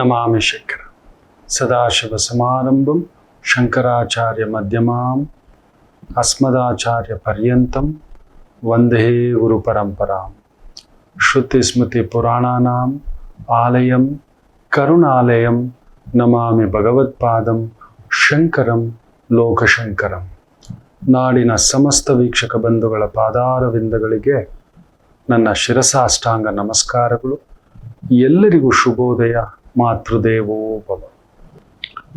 ನಮಾಮಿ ಶಂಕರ. ಸದಾಶಿವ ಸಮಾರಂಭಂ ಶಂಕರಾಚಾರ್ಯ ಮಧ್ಯಮಾಂ ಅಸ್ಮದಾಚಾರ್ಯ ಪರ್ಯಂತಂ ವಂದೇ ಗುರು ಪರಂಪರಾಂ. ಶ್ರುತಿ ಸ್ಮೃತಿ ಪುರಾಣಾನಾಂ ಆಲಯಂ ಕರುಣಾಲಯಂ ನಮಾಮಿ ಭಗವತ್ಪಾದಂ ಶಂಕರಂ ಲೋಕಶಂಕರಂ. ನಾಡಿನ ಸಮಸ್ತ ವೀಕ್ಷಕ ಬಂಧುಗಳ ಪಾದಾರವಿಂದಗಳಿಗೆ ನನ್ನ ಶಿರಸಾಷ್ಟಾಂಗ ನಮಸ್ಕಾರಗಳು. ಎಲ್ಲರಿಗೂ ಶುಭೋದಯ. ಮಾತೃದೇವೋ ಭವ.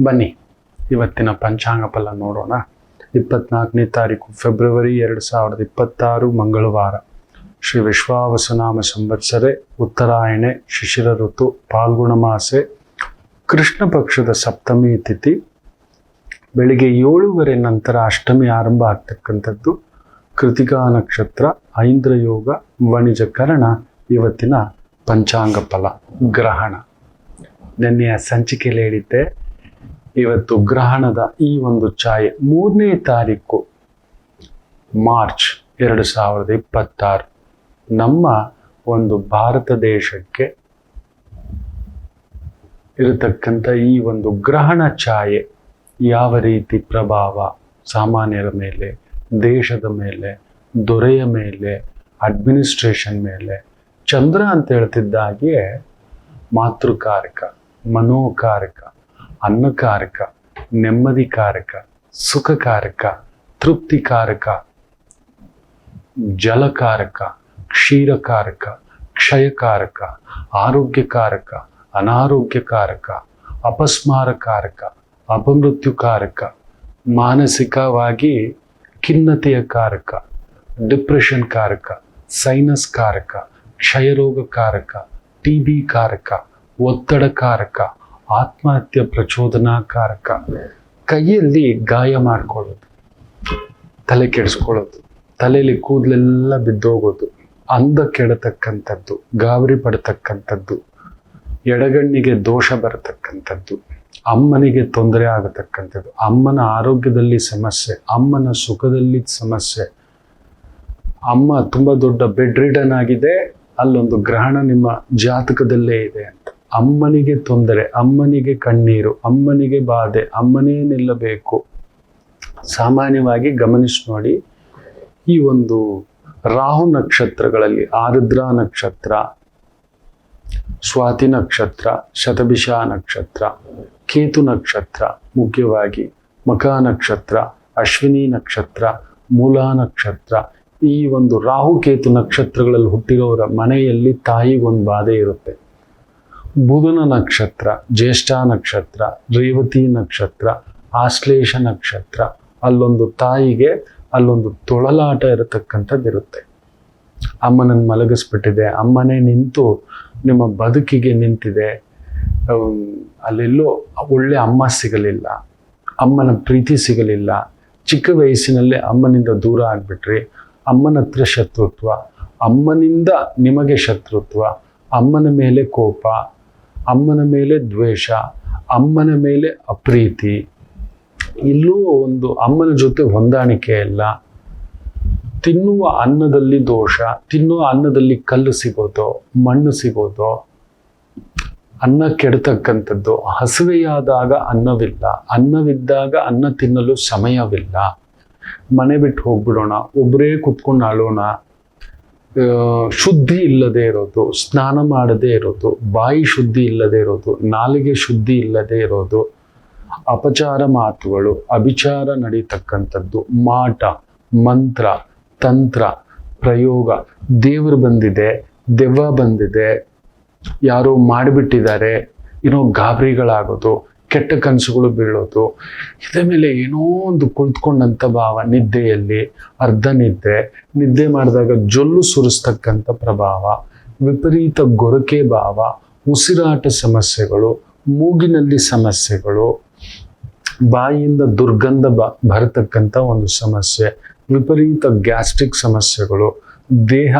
ಬನ್ನಿ ಇವತ್ತಿನ ಪಂಚಾಂಗ ಫಲ ನೋಡೋಣ. 24ನೇ ತಾರೀಕು ಫೆಬ್ರವರಿ 2026 ಮಂಗಳವಾರ. ಶ್ರೀ ವಿಶ್ವಾವಸುನಾಮ ಸಂವತ್ಸರೆ ಉತ್ತರಾಯಣೆ ಶಿಶಿರ ಋತು ಫಾಲ್ಗುಣ ಮಾಸೆ ಕೃಷ್ಣ ಪಕ್ಷದ ಸಪ್ತಮಿ ತಿಥಿ. ಬೆಳಿಗ್ಗೆ 7:15 ನಂತರ ಅಷ್ಟಮಿ ಆರಂಭ ಆಗ್ತಕ್ಕಂಥದ್ದು. ಕೃತಿಕಾ ನಕ್ಷತ್ರ, ಐಂದ್ರ ಯೋಗ, ವಣಿಜ ಕರಣ. ಇವತ್ತಿನ ಪಂಚಾಂಗ ಫಲ. ಗ್ರಹಣ ನಿನ್ನೆಯ ಸಂಚಿಕೆಯಲ್ಲಿ ಹೇಳಿದ್ದೆ. ಇವತ್ತು ಗ್ರಹಣದ ಈ ಒಂದು ಛಾಯೆ 3ನೇ ತಾರೀಕು ಮಾರ್ಚ್ 2026 ನಮ್ಮ ಒಂದು ಭಾರತ ದೇಶಕ್ಕೆ ಇರತಕ್ಕಂಥ ಈ ಒಂದು ಗ್ರಹಣ ಛಾಯೆ ಯಾವ ರೀತಿ ಪ್ರಭಾವ ಸಾಮಾನ್ಯರ ಮೇಲೆ, ದೇಶದ ಮೇಲೆ, ದೊರೆಯ ಮೇಲೆ, ಅಡ್ಮಿನಿಸ್ಟ್ರೇಷನ್ ಮೇಲೆ. ಚಂದ್ರ ಅಂತ ಹೇಳ್ತಿದ್ದಾಗೆ ಮಾತೃಕಾರಕ, ಮನೋಕಾರಕ, ಅನ್ನಕಾರಕ, ನೆಮ್ಮದಿಕಾರಕ, ಸುಖಕಾರಕ, ತೃಪ್ತಿಕಾರಕ, ಜಲಕಾರಕ, ಕ್ಷೀರಕಾರಕ, ಕ್ಷಯಕಾರಕ, ಆರೋಗ್ಯಕಾರಕ, ಅನಾರೋಗ್ಯಕಾರಕ, ಅಪಸ್ಮಾರಕಾರಕ, ಅಪಮೃತ್ಯುಕಾರಕ, ಮಾನಸಿಕವಾಗಿ ಖಿನ್ನತೆಯ ಕಾರಕ, ಡಿಪ್ರೆಷನ್ ಕಾರಕ, ಸೈನಸ್ ಕಾರಕ, ಕ್ಷಯರೋಗ ಕಾರಕ, TB ಕಾರಕ, ಒತ್ತಡ ಕಾರಕ, ಆತ್ಮಹತ್ಯೆ ಪ್ರಚೋದನಾಕಾರಕ, ಕೈಯಲ್ಲಿ ಗಾಯ ಮಾಡ್ಕೊಳ್ಳೋದು, ತಲೆ ಕೆಡಿಸ್ಕೊಳ್ಳೋದು, ತಲೆಯಲ್ಲಿ ಕೂದಲೆಲ್ಲ ಬಿದ್ದೋಗೋದು, ಅಂದ ಕೆಡತಕ್ಕಂಥದ್ದು, ಗಾಬರಿ ಪಡ್ತಕ್ಕಂಥದ್ದು, ಎಡಗಣ್ಣಿಗೆ ದೋಷ ಬರತಕ್ಕಂಥದ್ದು, ಅಮ್ಮನಿಗೆ ತೊಂದರೆ ಆಗತಕ್ಕಂಥದ್ದು, ಅಮ್ಮನ ಆರೋಗ್ಯದಲ್ಲಿ ಸಮಸ್ಯೆ, ಅಮ್ಮನ ಸುಖದಲ್ಲಿ ಸಮಸ್ಯೆ. ಅಮ್ಮ ತುಂಬ ದೊಡ್ಡ ಬೆಡ್ ರಿಡನ್ ಆಗಿದೆ, ಅಲ್ಲೊಂದು ಗ್ರಹಣ ನಿಮ್ಮ ಜಾತಕದಲ್ಲೇ ಇದೆ ಅಂತ. ಅಮ್ಮನಿಗೆ ತೊಂದರೆ, ಅಮ್ಮನಿಗೆ ಕಣ್ಣೀರು, ಅಮ್ಮನಿಗೆ ಬಾಧೆ, ಅಮ್ಮನೇ ನಿಲ್ಲಬೇಕು. ಸಾಮಾನ್ಯವಾಗಿ ಗಮನಿಸಿ ನೋಡಿ, ಈ ಒಂದು ರಾಹು ನಕ್ಷತ್ರಗಳಲ್ಲಿ ಆರುದ್ರ ನಕ್ಷತ್ರ, ಸ್ವಾತಿ ನಕ್ಷತ್ರ, ಶತಭಿಷ ನಕ್ಷತ್ರ, ಕೇತು ನಕ್ಷತ್ರ, ಮುಖ್ಯವಾಗಿ ಮಖ ನಕ್ಷತ್ರ, ಅಶ್ವಿನಿ ನಕ್ಷತ್ರ, ಮೂಲ ನಕ್ಷತ್ರ, ಈ ಒಂದು ರಾಹು ಕೇತು ನಕ್ಷತ್ರಗಳಲ್ಲಿ ಹುಟ್ಟಿರೋರ ಮನೆಯಲ್ಲಿ ತಾಯಿಗೊಂದು ಬಾಧೆ ಇರುತ್ತೆ. ಬುಧನ ನಕ್ಷತ್ರ, ಜ್ಯೇಷ್ಠ ನಕ್ಷತ್ರ, ರೇವತಿ ನಕ್ಷತ್ರ, ಆಶ್ಲೇಷ ನಕ್ಷತ್ರ, ಅಲ್ಲೊಂದು ತಾಯಿಗೆ ಅಲ್ಲೊಂದು ತೊಳಲಾಟ ಇರತಕ್ಕಂಥದ್ದು ಇರುತ್ತೆ. ಅಮ್ಮನನ್ನು ಮಲಗಿಸ್ಬಿಟ್ಟಿದೆ, ಅಮ್ಮನೇ ನಿಂತು ನಿಮ್ಮ ಬದುಕಿಗೆ ನಿಂತಿದೆ, ಅಲ್ಲೆಲ್ಲೋ ಒಳ್ಳೆ ಅಮ್ಮ ಸಿಗಲಿಲ್ಲ, ಅಮ್ಮನ ಪ್ರೀತಿ ಸಿಗಲಿಲ್ಲ, ಚಿಕ್ಕ ವಯಸ್ಸಿನಲ್ಲೇ ಅಮ್ಮನಿಂದ ದೂರ ಆಗಿಬಿಟ್ರಿ, ಅಮ್ಮನ ಹತ್ರ ಶತ್ರುತ್ವ, ಅಮ್ಮನಿಂದ ನಿಮಗೆ ಶತ್ರುತ್ವ, ಅಮ್ಮನ ಮೇಲೆ ಕೋಪ, ಅಮ್ಮನ ಮೇಲೆ ದ್ವೇಷ, ಅಮ್ಮನ ಮೇಲೆ ಅಪ್ರೀತಿ, ಇಲ್ಲೂ ಒಂದು ಅಮ್ಮನ ಜೊತೆ ಹೊಂದಾಣಿಕೆ ಇಲ್ಲ. ತಿನ್ನುವ ಅನ್ನದಲ್ಲಿ ದೋಷ, ತಿನ್ನುವ ಅನ್ನದಲ್ಲಿ ಕಲ್ಲು ಸಿಗೋದು, ಮಣ್ಣು ಸಿಗೋದು, ಅನ್ನ ಕೆಡತಕ್ಕಂಥದ್ದು, ಹಸಿವೆಯಾದಾಗ ಅನ್ನವಿಲ್ಲ, ಅನ್ನವಿದ್ದಾಗ ಅನ್ನ ತಿನ್ನಲು ಸಮಯವಿಲ್ಲ, ಮನೆ ಬಿಟ್ಟು ಹೋಗ್ಬಿಡೋಣ, ಒಬ್ಬರೇ ಕುತ್ಕೊಂಡು ಅಳೋಣ, ಶುದ್ಧಿ ಇಲ್ಲದೆ ಇರೋದು, ಸ್ನಾನ ಮಾಡದೇ ಇರೋದು, ಬಾಯಿ ಶುದ್ಧಿ ಇಲ್ಲದೆ ಇರೋದು, ನಾಲಿಗೆ ಶುದ್ಧಿ ಇಲ್ಲದೆ ಇರೋದು, ಅಪಚಾರ ಮಾತುಗಳು, ಅಭಿಚಾರ ನಡೀತಕ್ಕಂಥದ್ದು, ಮಾಟ, ಮಂತ್ರ, ತಂತ್ರ, ಪ್ರಯೋಗ, ದೇವರು ಬಂದಿದೆ, ದೆವ್ವ ಬಂದಿದೆ, ಯಾರೋ ಮಾಡಿಬಿಟ್ಟಿದ್ದಾರೆ, ಏನೋ ಗಾಬರಿಗಳಾಗೋದು, ಕೆಟ್ಟ ಕನಸುಗಳು ಬೀಳೋದು, ಇದ್ರ ಮೇಲೆ ಏನೋ ಒಂದು ಕುಳಿತುಕೊಂಡಂಥ ಭಾವ, ನಿದ್ದೆಯಲ್ಲಿ ಅರ್ಧ ನಿದ್ದೆ ಮಾಡಿದಾಗ ಜೊಲ್ಲು ಸುರಿಸ್ತಕ್ಕಂಥ ಪ್ರಭಾವ, ವಿಪರೀತ ಗೊರಕೆ ಭಾವ, ಉಸಿರಾಟ ಸಮಸ್ಯೆಗಳು, ಮೂಗಿನಲ್ಲಿ ಸಮಸ್ಯೆಗಳು, ಬಾಯಿಯಿಂದ ದುರ್ಗಂಧ ಬರತಕ್ಕಂಥ ಒಂದು ಸಮಸ್ಯೆ, ವಿಪರೀತ ಗ್ಯಾಸ್ಟ್ರಿಕ್ ಸಮಸ್ಯೆಗಳು, ದೇಹ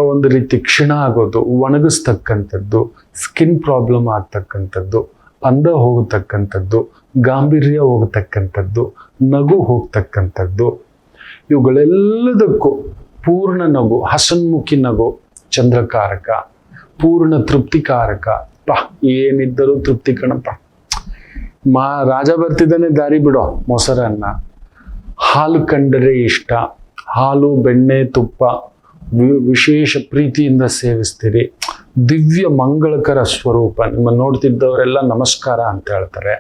ಒಂದು ರೀತಿ ಕ್ಷೀಣ ಆಗೋದು, ಒಣಗಿಸ್ತಕ್ಕಂಥದ್ದು, ಸ್ಕಿನ್ ಪ್ರಾಬ್ಲಮ್ ಆಗ್ತಕ್ಕಂಥದ್ದು, ಅಂದ ಹೋಗತಕ್ಕಂಥದ್ದು, ಗಾಂಭೀರ್ಯ ಹೋಗತಕ್ಕಂಥದ್ದು, ನಗು ಹೋಗ್ತಕ್ಕಂಥದ್ದು, ಇವುಗಳೆಲ್ಲದಕ್ಕೂ ಪೂರ್ಣ ನಗು, ಹಸನ್ಮುಖಿ ನಗು ಚಂದ್ರಕಾರಕ, ಪೂರ್ಣ ತೃಪ್ತಿಕಾರಕ ಅಪ್ಪ ಏನಿದ್ದರೂ ತೃಪ್ತಿ ಕಣಪ್ಪ. ರಾಜ ಬರ್ತಿದ್ದಾನೆ ದಾರಿ ಬಿಡೋ, ಮೊಸರನ್ನ. ಹಾಲು ಕಂಡರೆ ಇಷ್ಟ, ಹಾಲು ಬೆಣ್ಣೆ ತುಪ್ಪ ವಿಶೇಷ ಪ್ರೀತಿಯಿಂದ ಸೇವಿಸ್ತೀರಿ. ದಿವ್ಯ ಮಂಗಳಕರ ಸ್ವರೂಪ. ನಿಮ್ಮ ನೋಡ್ತಿದ್ದವರೆಲ್ಲ ನಮಸ್ಕಾರ ಅಂತ ಹೇಳ್ತಾರೆ.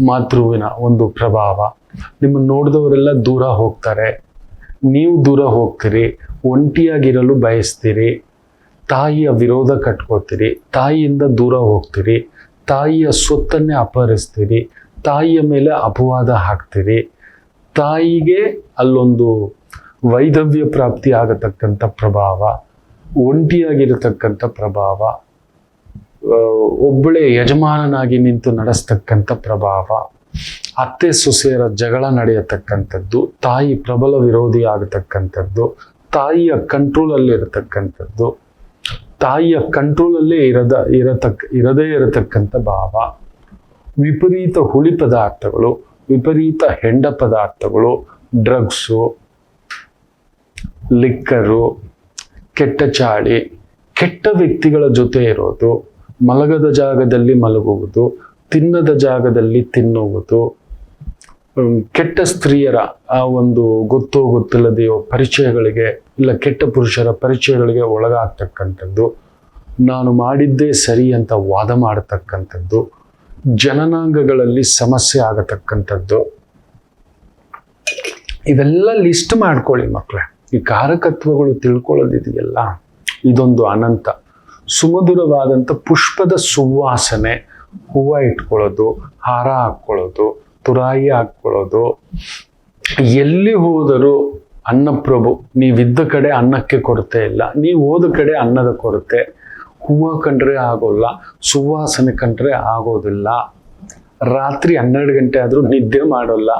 ಮಾತೃವಿನ ಒಂದು ಪ್ರಭಾವ. ನಿಮ್ಮನ್ನು ನೋಡಿದವರೆಲ್ಲ ದೂರ ಹೋಗ್ತಾರೆ, ನೀವು ದೂರ ಹೋಗ್ತೀರಿ. ಒಂಟಿಯಾಗಿರಲು ಬಯಸ್ತೀರಿ. ತಾಯಿಯ ವಿರೋಧ ಕಟ್ಕೋತೀರಿ, ತಾಯಿಯಿಂದ ದೂರ ಹೋಗ್ತೀರಿ, ತಾಯಿಯ ಸ್ವತ್ತನ್ನೇ ಅಪಹರಿಸ್ತೀರಿ, ತಾಯಿಯ ಮೇಲೆ ಅಪವಾದ ಹಾಕ್ತೀರಿ. ತಾಯಿಗೆ ಅಲ್ಲೊಂದು ವೈಧವ್ಯ ಪ್ರಾಪ್ತಿ ಆಗತಕ್ಕಂಥ ಪ್ರಭಾವ, ಒಂಟಿಯಾಗಿರತಕ್ಕಂಥ ಪ್ರಭಾವ, ಒಬ್ಬಳೇ ಯಜಮಾನನಾಗಿ ನಿಂತು ನಡೆಸ್ತಕ್ಕಂಥ ಪ್ರಭಾವ, ಅತ್ತೆ ಸೊಸೆಯರ ಜಗಳ ನಡೆಯತಕ್ಕಂಥದ್ದು, ತಾಯಿ ಪ್ರಬಲ ವಿರೋಧಿ ಆಗತಕ್ಕಂಥದ್ದು, ತಾಯಿಯ ಕಂಟ್ರೋಲಲ್ಲಿ ಇರತಕ್ಕಂಥದ್ದು, ತಾಯಿಯ ಕಂಟ್ರೋಲಲ್ಲೇ ಇರದೇ ಇರತಕ್ಕಂಥ ಭಾವ, ವಿಪರೀತ ಹುಳಿ ಪದಾರ್ಥಗಳು, ವಿಪರೀತ ಹೆಂಡ ಪದಾರ್ಥಗಳು, ಡ್ರಗ್ಸು, ಲಿಕ್ಕರು, ಕೆಟ್ಟ ಚಾಳಿ, ಕೆಟ್ಟ ವ್ಯಕ್ತಿಗಳ ಜೊತೆ ಇರೋದು, ಮಲಗದ ಜಾಗದಲ್ಲಿ ಮಲಗುವುದು, ತಿನ್ನದ ಜಾಗದಲ್ಲಿ ತಿನ್ನುವುದು, ಕೆಟ್ಟ ಸ್ತ್ರೀಯರ ಆ ಒಂದು ಗೊತ್ತೋ ಗೊತ್ತಿಲ್ಲದೆಯೋ ಪರಿಚಯಗಳಿಗೆ ಇಲ್ಲ ಕೆಟ್ಟ ಪುರುಷರ ಪರಿಚಯಗಳಿಗೆ ಒಳಗಾಗ್ತಕ್ಕಂಥದ್ದು, ನಾನು ಮಾಡಿದ್ದೇ ಸರಿ ಅಂತ ವಾದ ಮಾಡತಕ್ಕಂಥದ್ದು, ಜನನಾಂಗಗಳಲ್ಲಿ ಸಮಸ್ಯೆ ಆಗತಕ್ಕಂಥದ್ದು. ಇವೆಲ್ಲ ಲಿಸ್ಟ್ ಮಾಡ್ಕೊಳ್ಳಿ ಮಕ್ಕಳೇ. ಈ ಕಾರಕತ್ವಗಳು ತಿಳ್ಕೊಳ್ಳೋದಿದೆಯಲ್ಲ, ಇದೊಂದು ಅನಂತ. ಸುಮಧುರವಾದಂಥ ಪುಷ್ಪದ ಸುವಾಸನೆ, ಹೂವು ಇಟ್ಕೊಳ್ಳೋದು, ಹಾರ ಹಾಕ್ಕೊಳ್ಳೋದು, ತುರಾಯಿ ಹಾಕ್ಕೊಳ್ಳೋದು. ಎಲ್ಲಿ ಹೋದರೂ ಅನ್ನಪ್ರಭು. ನೀವಿದ್ದ ಕಡೆ ಅನ್ನಕ್ಕೆ ಕೊರತೆ ಇಲ್ಲ, ನೀವು ಹೋದ ಕಡೆ ಅನ್ನದ ಕೊರತೆ. ಹೂವು ಕಂಡ್ರೆ ಆಗೋಲ್ಲ, ಸುವಾಸನೆ ಕಂಡ್ರೆ ಆಗೋದಿಲ್ಲ. ರಾತ್ರಿ 12 ಗಂಟೆ ಆದರೂ ನಿದ್ದೆ ಮಾಡೋಲ್ಲ.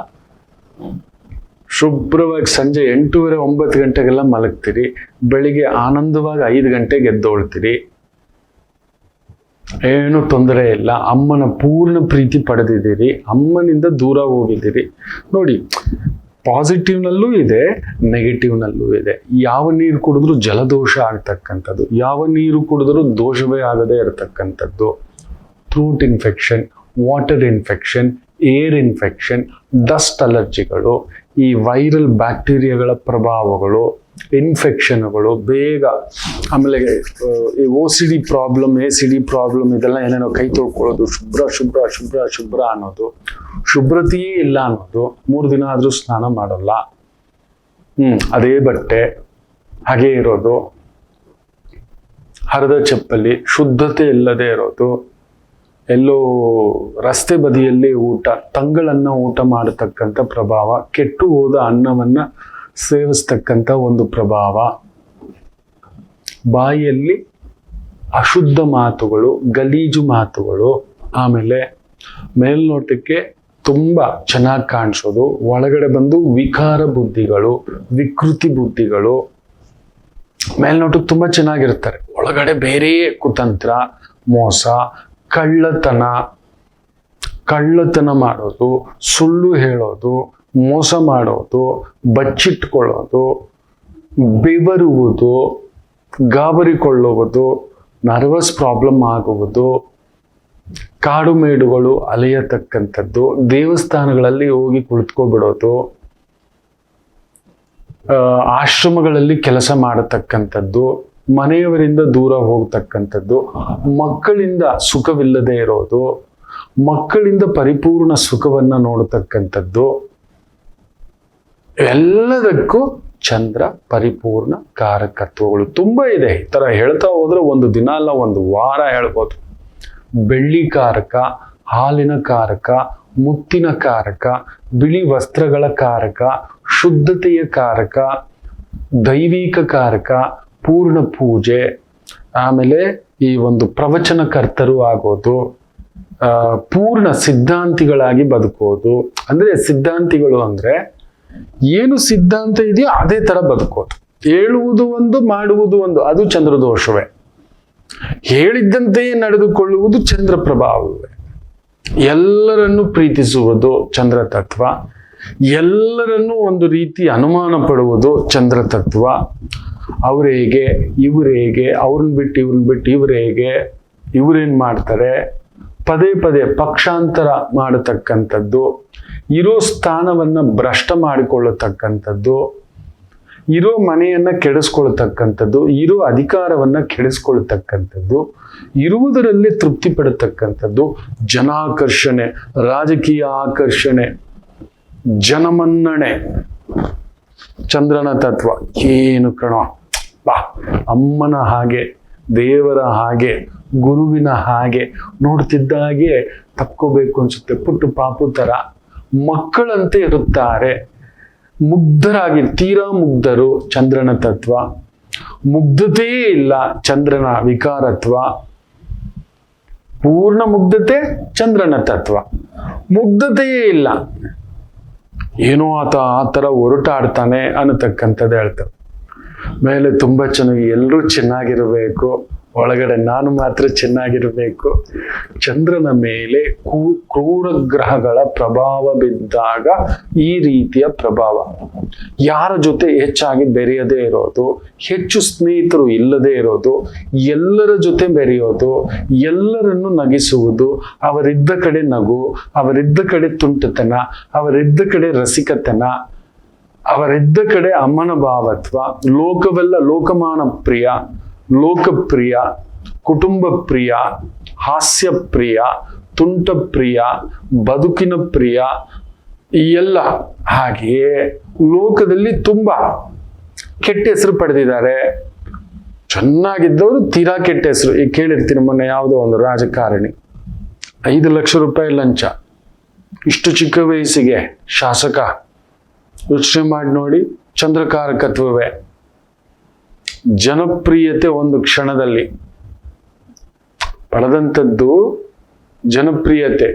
ಶುಭ್ರವಾಗಿ ಸಂಜೆ 8:30 9 ಗಂಟೆಗೆಲ್ಲ ಮಲಗ್ತೀರಿ. ಬೆಳಿಗ್ಗೆ ಆನಂದವಾಗಿ 5 ಗಂಟೆಗೆ ಎದ್ದೊಳ್ತೀರಿ. ಏನು ತೊಂದರೆ ಇಲ್ಲ. ಅಮ್ಮನ ಪೂರ್ಣ ಪ್ರೀತಿ ಪಡೆದಿದ್ದೀರಿ, ಅಮ್ಮನಿಂದ ದೂರ ಹೋಗಿದ್ದೀರಿ. ನೋಡಿ, ಪಾಸಿಟಿವ್ನಲ್ಲೂ ಇದೆ, ನೆಗೆಟಿವ್ನಲ್ಲೂ ಇದೆ. ಯಾವ ನೀರು ಕುಡಿದ್ರೂ ಜಲದೋಷ ಆಗ್ತಕ್ಕಂಥದ್ದು, ಯಾವ ನೀರು ಕುಡಿದ್ರೂ ದೋಷವೇ ಆಗದೇ ಇರತಕ್ಕಂಥದ್ದು. Throat infection, water infection, air infection, dust ಅಲರ್ಜಿಗಳು, ಈ ವೈರಲ್ ಬ್ಯಾಕ್ಟೀರಿಯಾಗಳ ಪ್ರಭಾವಗಳು, ಇನ್ಫೆಕ್ಷನ್ಗಳು ಬೇಗ. ಆಮೇಲೆ ಈ OCD ಪ್ರಾಬ್ಲಮ್, ACD ಪ್ರಾಬ್ಲಮ್, ಇದೆಲ್ಲ ಏನೇನೋ ಕೈ ತೊಳ್ಕೊಳ್ಳೋದು, ಶುಭ್ರ ಶುಭ್ರ ಶುಭ್ರ ಶುಭ್ರ ಅನ್ನೋದು, ಶುಭ್ರತೆಯೇ ಇಲ್ಲ ಅನ್ನೋದು. 3 ದಿನ ಆದರೂ ಸ್ನಾನ ಮಾಡೋಲ್ಲ, ಅದೇ ಬಟ್ಟೆ ಹಾಗೇ ಇರೋದು, ಹರಿದ ಚಪ್ಪಲಿ, ಶುದ್ಧತೆ ಇಲ್ಲದೆ ಇರೋದು, ಎಲ್ಲೋ ರಸ್ತೆ ಬದಿಯಲ್ಲಿ ಊಟ, ತಂಗಳನ್ನ ಊಟ ಮಾಡತಕ್ಕಂಥ ಪ್ರಭಾವ, ಕೆಟ್ಟು ಹೋದ ಅನ್ನವನ್ನ ಸೇವಿಸ್ತಕ್ಕಂಥ ಒಂದು ಪ್ರಭಾವ, ಬಾಯಿಯಲ್ಲಿ ಅಶುದ್ಧ ಮಾತುಗಳು, ಗಲೀಜು ಮಾತುಗಳು. ಆಮೇಲೆ ಮೇಲ್ನೋಟಕ್ಕೆ ತುಂಬಾ ಚೆನ್ನಾಗಿ ಕಾಣಿಸೋದು, ಒಳಗಡೆ ಬಂದು ವಿಕಾರ ಬುದ್ಧಿಗಳು, ವಿಕೃತಿ ಬುದ್ಧಿಗಳು. ಮೇಲ್ನೋಟಕ್ಕೆ ತುಂಬಾ ಚೆನ್ನಾಗಿರ್ತಾರೆ, ಒಳಗಡೆ ಬೇರೆ ಕುತಂತ್ರ, ಮೋಸ, ಕಳ್ಳತನ ಮಾಡೋದು, ಸುಳ್ಳು ಹೇಳೋದು, ಮೋಸ ಮಾಡೋದು, ಬಚ್ಚಿಟ್ಕೊಳ್ಳೋದು, ಬೆವರುವುದು, ಗಾಬರಿಕೊಳ್ಳುವುದು, ನರ್ವಸ್ ಪ್ರಾಬ್ಲಮ್ ಆಗುವುದು, ಕಾಡು ಮೇಡುಗಳು ಅಲೆಯತಕ್ಕಂಥದ್ದು, ದೇವಸ್ಥಾನಗಳಲ್ಲಿ ಹೋಗಿ ಕುಳಿತುಕೊಬಿಡೋದು, ಆಶ್ರಮಗಳಲ್ಲಿ ಕೆಲಸ ಮಾಡತಕ್ಕಂಥದ್ದು, ಮನೆಯವರಿಂದ ದೂರ ಹೋಗ್ತಕ್ಕಂಥದ್ದು, ಮಕ್ಕಳಿಂದ ಸುಖವಿಲ್ಲದೆ ಇರೋದು, ಮಕ್ಕಳಿಂದ ಪರಿಪೂರ್ಣ ಸುಖವನ್ನ ನೋಡತಕ್ಕಂಥದ್ದು. ಎಲ್ಲದಕ್ಕೂ ಚಂದ್ರ ಪರಿಪೂರ್ಣ ಕಾರಕತ್ವಗಳು ತುಂಬಾ ಇದೆ. ಈ ತರ ಹೇಳ್ತಾ ಹೋದ್ರೆ ಒಂದು ದಿನ ಅಲ್ಲ, ಒಂದು ವಾರ ಹೇಳ್ಬೋದು. ಬೆಳ್ಳಿ ಕಾರಕ, ಹಾಲಿನ ಕಾರಕ, ಮುತ್ತಿನ ಕಾರಕ, ಬಿಳಿ ವಸ್ತ್ರಗಳ ಕಾರಕ, ಶುದ್ಧತೆಯ ಕಾರಕ, ದೈವಿಕ ಕಾರಕ, ಪೂರ್ಣ ಪೂಜೆ. ಆಮೇಲೆ ಈ ಒಂದು ಪ್ರವಚನಕರ್ತರು ಆಗೋದು, ಪೂರ್ಣ ಸಿದ್ಧಾಂತಿಗಳಾಗಿ ಬದುಕೋದು. ಅಂದ್ರೆ ಸಿದ್ಧಾಂತಿಗಳು ಅಂದ್ರೆ ಏನು ಸಿದ್ಧಾಂತ ಇದೆಯೋ ಅದೇ ತರ ಬದುಕೋದು. ಹೇಳುವುದು ಒಂದು, ಮಾಡುವುದು ಒಂದು, ಅದು ಚಂದ್ರ ದೋಷವೇ. ಹೇಳಿದ್ದಂತೆಯೇ ನಡೆದುಕೊಳ್ಳುವುದು ಚಂದ್ರ ಪ್ರಭಾವವೇ. ಎಲ್ಲರನ್ನು ಪ್ರೀತಿಸುವುದು ಚಂದ್ರ ತತ್ವ, ಎಲ್ಲರನ್ನೂ ಒಂದು ರೀತಿ ಅನುಮಾನ ಪಡುವುದು ಚಂದ್ರ ತತ್ವ. ಅವ್ರು ಹೇಗೆ, ಇವ್ರು ಹೇಗೆ, ಅವ್ರನ್ನ ಬಿಟ್ಟು ಇವ್ರು ಹೇಗೆ, ಇವ್ರೇನ್ ಮಾಡ್ತಾರೆ, ಪದೇ ಪದೇ ಪಕ್ಷಾಂತರ ಮಾಡತಕ್ಕಂಥದ್ದು, ಇರೋ ಸ್ಥಾನವನ್ನ ಭ್ರಷ್ಟ ಮಾಡಿಕೊಳ್ಳತಕ್ಕಂಥದ್ದು, ಇರೋ ಮನೆಯನ್ನ ಕೆಡಿಸ್ಕೊಳ್ತಕ್ಕಂಥದ್ದು, ಇರೋ ಅಧಿಕಾರವನ್ನ ಕೆಡಿಸ್ಕೊಳ್ತಕ್ಕಂಥದ್ದು, ಇರುವುದರಲ್ಲಿ ತೃಪ್ತಿ ಪಡತಕ್ಕಂಥದ್ದು, ಜನಾಕರ್ಷಣೆ, ರಾಜಕೀಯ ಆಕರ್ಷಣೆ, ಜನಮನ್ನಣೆ. ಚಂದ್ರನ ತತ್ವ ಏನು ಕಣೋ, ಬಾ ಅಮ್ಮನ ಹಾಗೆ, ದೇವರ ಹಾಗೆ, ಗುರುವಿನ ಹಾಗೆ ನೋಡ್ತಿದ್ದಾಗೆ ತಕ್ಕೋಬೇಕು ಅನ್ಸುತ್ತೆ. ಪುಟ್ಟು ಪಾಪು ತರ ಮಕ್ಕಳಂತೆ ಇರುತ್ತಾರೆ, ಮುಗ್ಧರಾಗಿ, ತೀರಾ ಮುಗ್ಧರು. ಚಂದ್ರನ ತತ್ವ ಮುಗ್ಧತೆಯೇ ಇಲ್ಲ, ಚಂದ್ರನ ವಿಕಾರತ್ವ. ಪೂರ್ಣ ಮುಗ್ಧತೆ ಚಂದ್ರನ ತತ್ವ, ಮುಗ್ಧತೆಯೇ ಇಲ್ಲ, ಏನೋ ಆ ತರ ಹೊರಟಾಡ್ತಾನೆ ಅನ್ನತಕ್ಕಂಥದ್ದು ಹೇಳ್ತಾರೆ. ಮೇಲೆ ತುಂಬಾ ಚೆನ್ನಾಗಿ ಎಲ್ಲರೂ ಚೆನ್ನಾಗಿರಬೇಕು, ಒಳಗಡೆ ನಾನು ಮಾತ್ರ ಚೆನ್ನಾಗಿರಬೇಕು. ಚಂದ್ರನ ಮೇಲೆ ಕ್ರೂರ ಗ್ರಹಗಳ ಪ್ರಭಾವ ಬಿದ್ದಾಗ ಈ ರೀತಿಯ ಪ್ರಭಾವ. ಯಾರ ಜೊತೆ ಹೆಚ್ಚಾಗಿ ಬೆರೆಯದೇ ಇರೋದು, ಹೆಚ್ಚು ಸ್ನೇಹಿತರು ಇಲ್ಲದೆ ಇರೋದು, ಎಲ್ಲರ ಜೊತೆ ಬೆರೆಯೋದು, ಎಲ್ಲರನ್ನು ನಗಿಸುವುದು, ಅವರಿದ್ದ ಕಡೆ ನಗು, ಅವರಿದ್ದ ಕಡೆ ತುಂಟತನ, ಅವರಿದ್ದ ಕಡೆ ರಸಿಕತನ, ಅವರಿದ್ದ ಕಡೆ ಅಮ್ಮನ ಭಾವತ್ವ. ಲೋಕವೆಲ್ಲ ಲೋಕಮಾನ ಪ್ರಿಯ, ಲೋಕಪ್ರಿಯ, ಕುಟುಂಬ ಪ್ರಿಯ, ಹಾಸ್ಯ ಪ್ರಿಯ, ತುಂಟ ಪ್ರಿಯ, ಬದುಕಿನ ಪ್ರಿಯ, ಈ ಎಲ್ಲ. ಹಾಗೆಯೇ ಲೋಕದಲ್ಲಿ ತುಂಬಾ ಕೆಟ್ಟ ಹೆಸರು ಪಡೆದಿದ್ದಾರೆ. ಚೆನ್ನಾಗಿದ್ದವರು ತೀರಾ ಕೆಟ್ಟ ಹೆಸರು. ಈಗ ಕೇಳಿರ್ತೀನಿ, ಮೊನ್ನೆ ಯಾವುದೋ ಒಂದು ರಾಜಕಾರಣಿ 5 ಲಕ್ಷ ರೂಪಾಯಿ ಲಂಚ, ಇಷ್ಟು ಚಿಕ್ಕ ವಯಸ್ಸಿಗೆ ಶಾಸಕ. ಯೋಚನೆ ಮಾಡಿ ನೋಡಿ, ಚಂದ್ರಕಾರಕತ್ವವೇ. ಜನಪ್ರಿಯತೆ ಒಂದು ಕ್ಷಣದಲ್ಲಿ ಪಡೆದಂಥದ್ದು ಜನಪ್ರಿಯತೆ.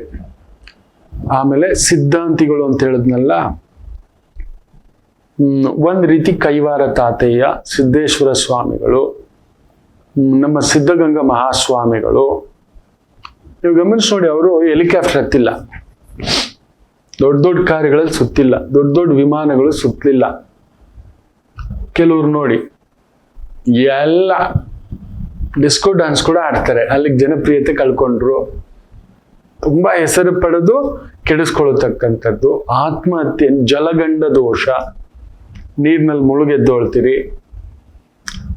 ಆಮೇಲೆ ಸಿದ್ಧಾಂತಿಗಳು ಅಂತ ಹೇಳಿದ್ನಲ್ಲ, ಒಂದ್ ರೀತಿ ಕೈವಾರ ತಾತಯ್ಯ, ಸಿದ್ದೇಶ್ವರ ಸ್ವಾಮಿಗಳು, ನಮ್ಮ ಸಿದ್ಧಗಂಗಾ ಮಹಾಸ್ವಾಮಿಗಳು. ನೀವು ಗಮನಿಸಿ ನೋಡಿ, ಅವರು ಹೆಲಿಕಾಪ್ಟರ್ ಹತ್ತಿಲ್ಲ, ದೊಡ್ಡ ದೊಡ್ಡ ಕಾರ್ಯಗಳಲ್ಲಿ ಸುತ್ತಿಲ್ಲ, ದೊಡ್ಡ ದೊಡ್ಡ ವಿಮಾನಗಳು ಸುತ್ತಲಿಲ್ಲ. ಕೆಲವ್ರು ನೋಡಿ ಎಲ್ಲ ಡಿಸ್ಕೋ ಡ್ಯಾನ್ಸ್ ಕೂಡ ಆಡ್ತಾರೆ, ಅಲ್ಲಿಗೆ ಜನಪ್ರಿಯತೆ ಕಳ್ಕೊಂಡ್ರು. ತುಂಬಾ ಹೆಸರು ಪಡೆದು ಕೆಡಿಸ್ಕೊಳ್ತಕ್ಕಂಥದ್ದು. ಆತ್ಮಹತ್ಯೆ, ಜಲಗಂಡ ದೋಷ. ನೀರ್ನಲ್ಲಿ ಮುಳುಗೆದ್ದೋಳ್ತೀರಿ,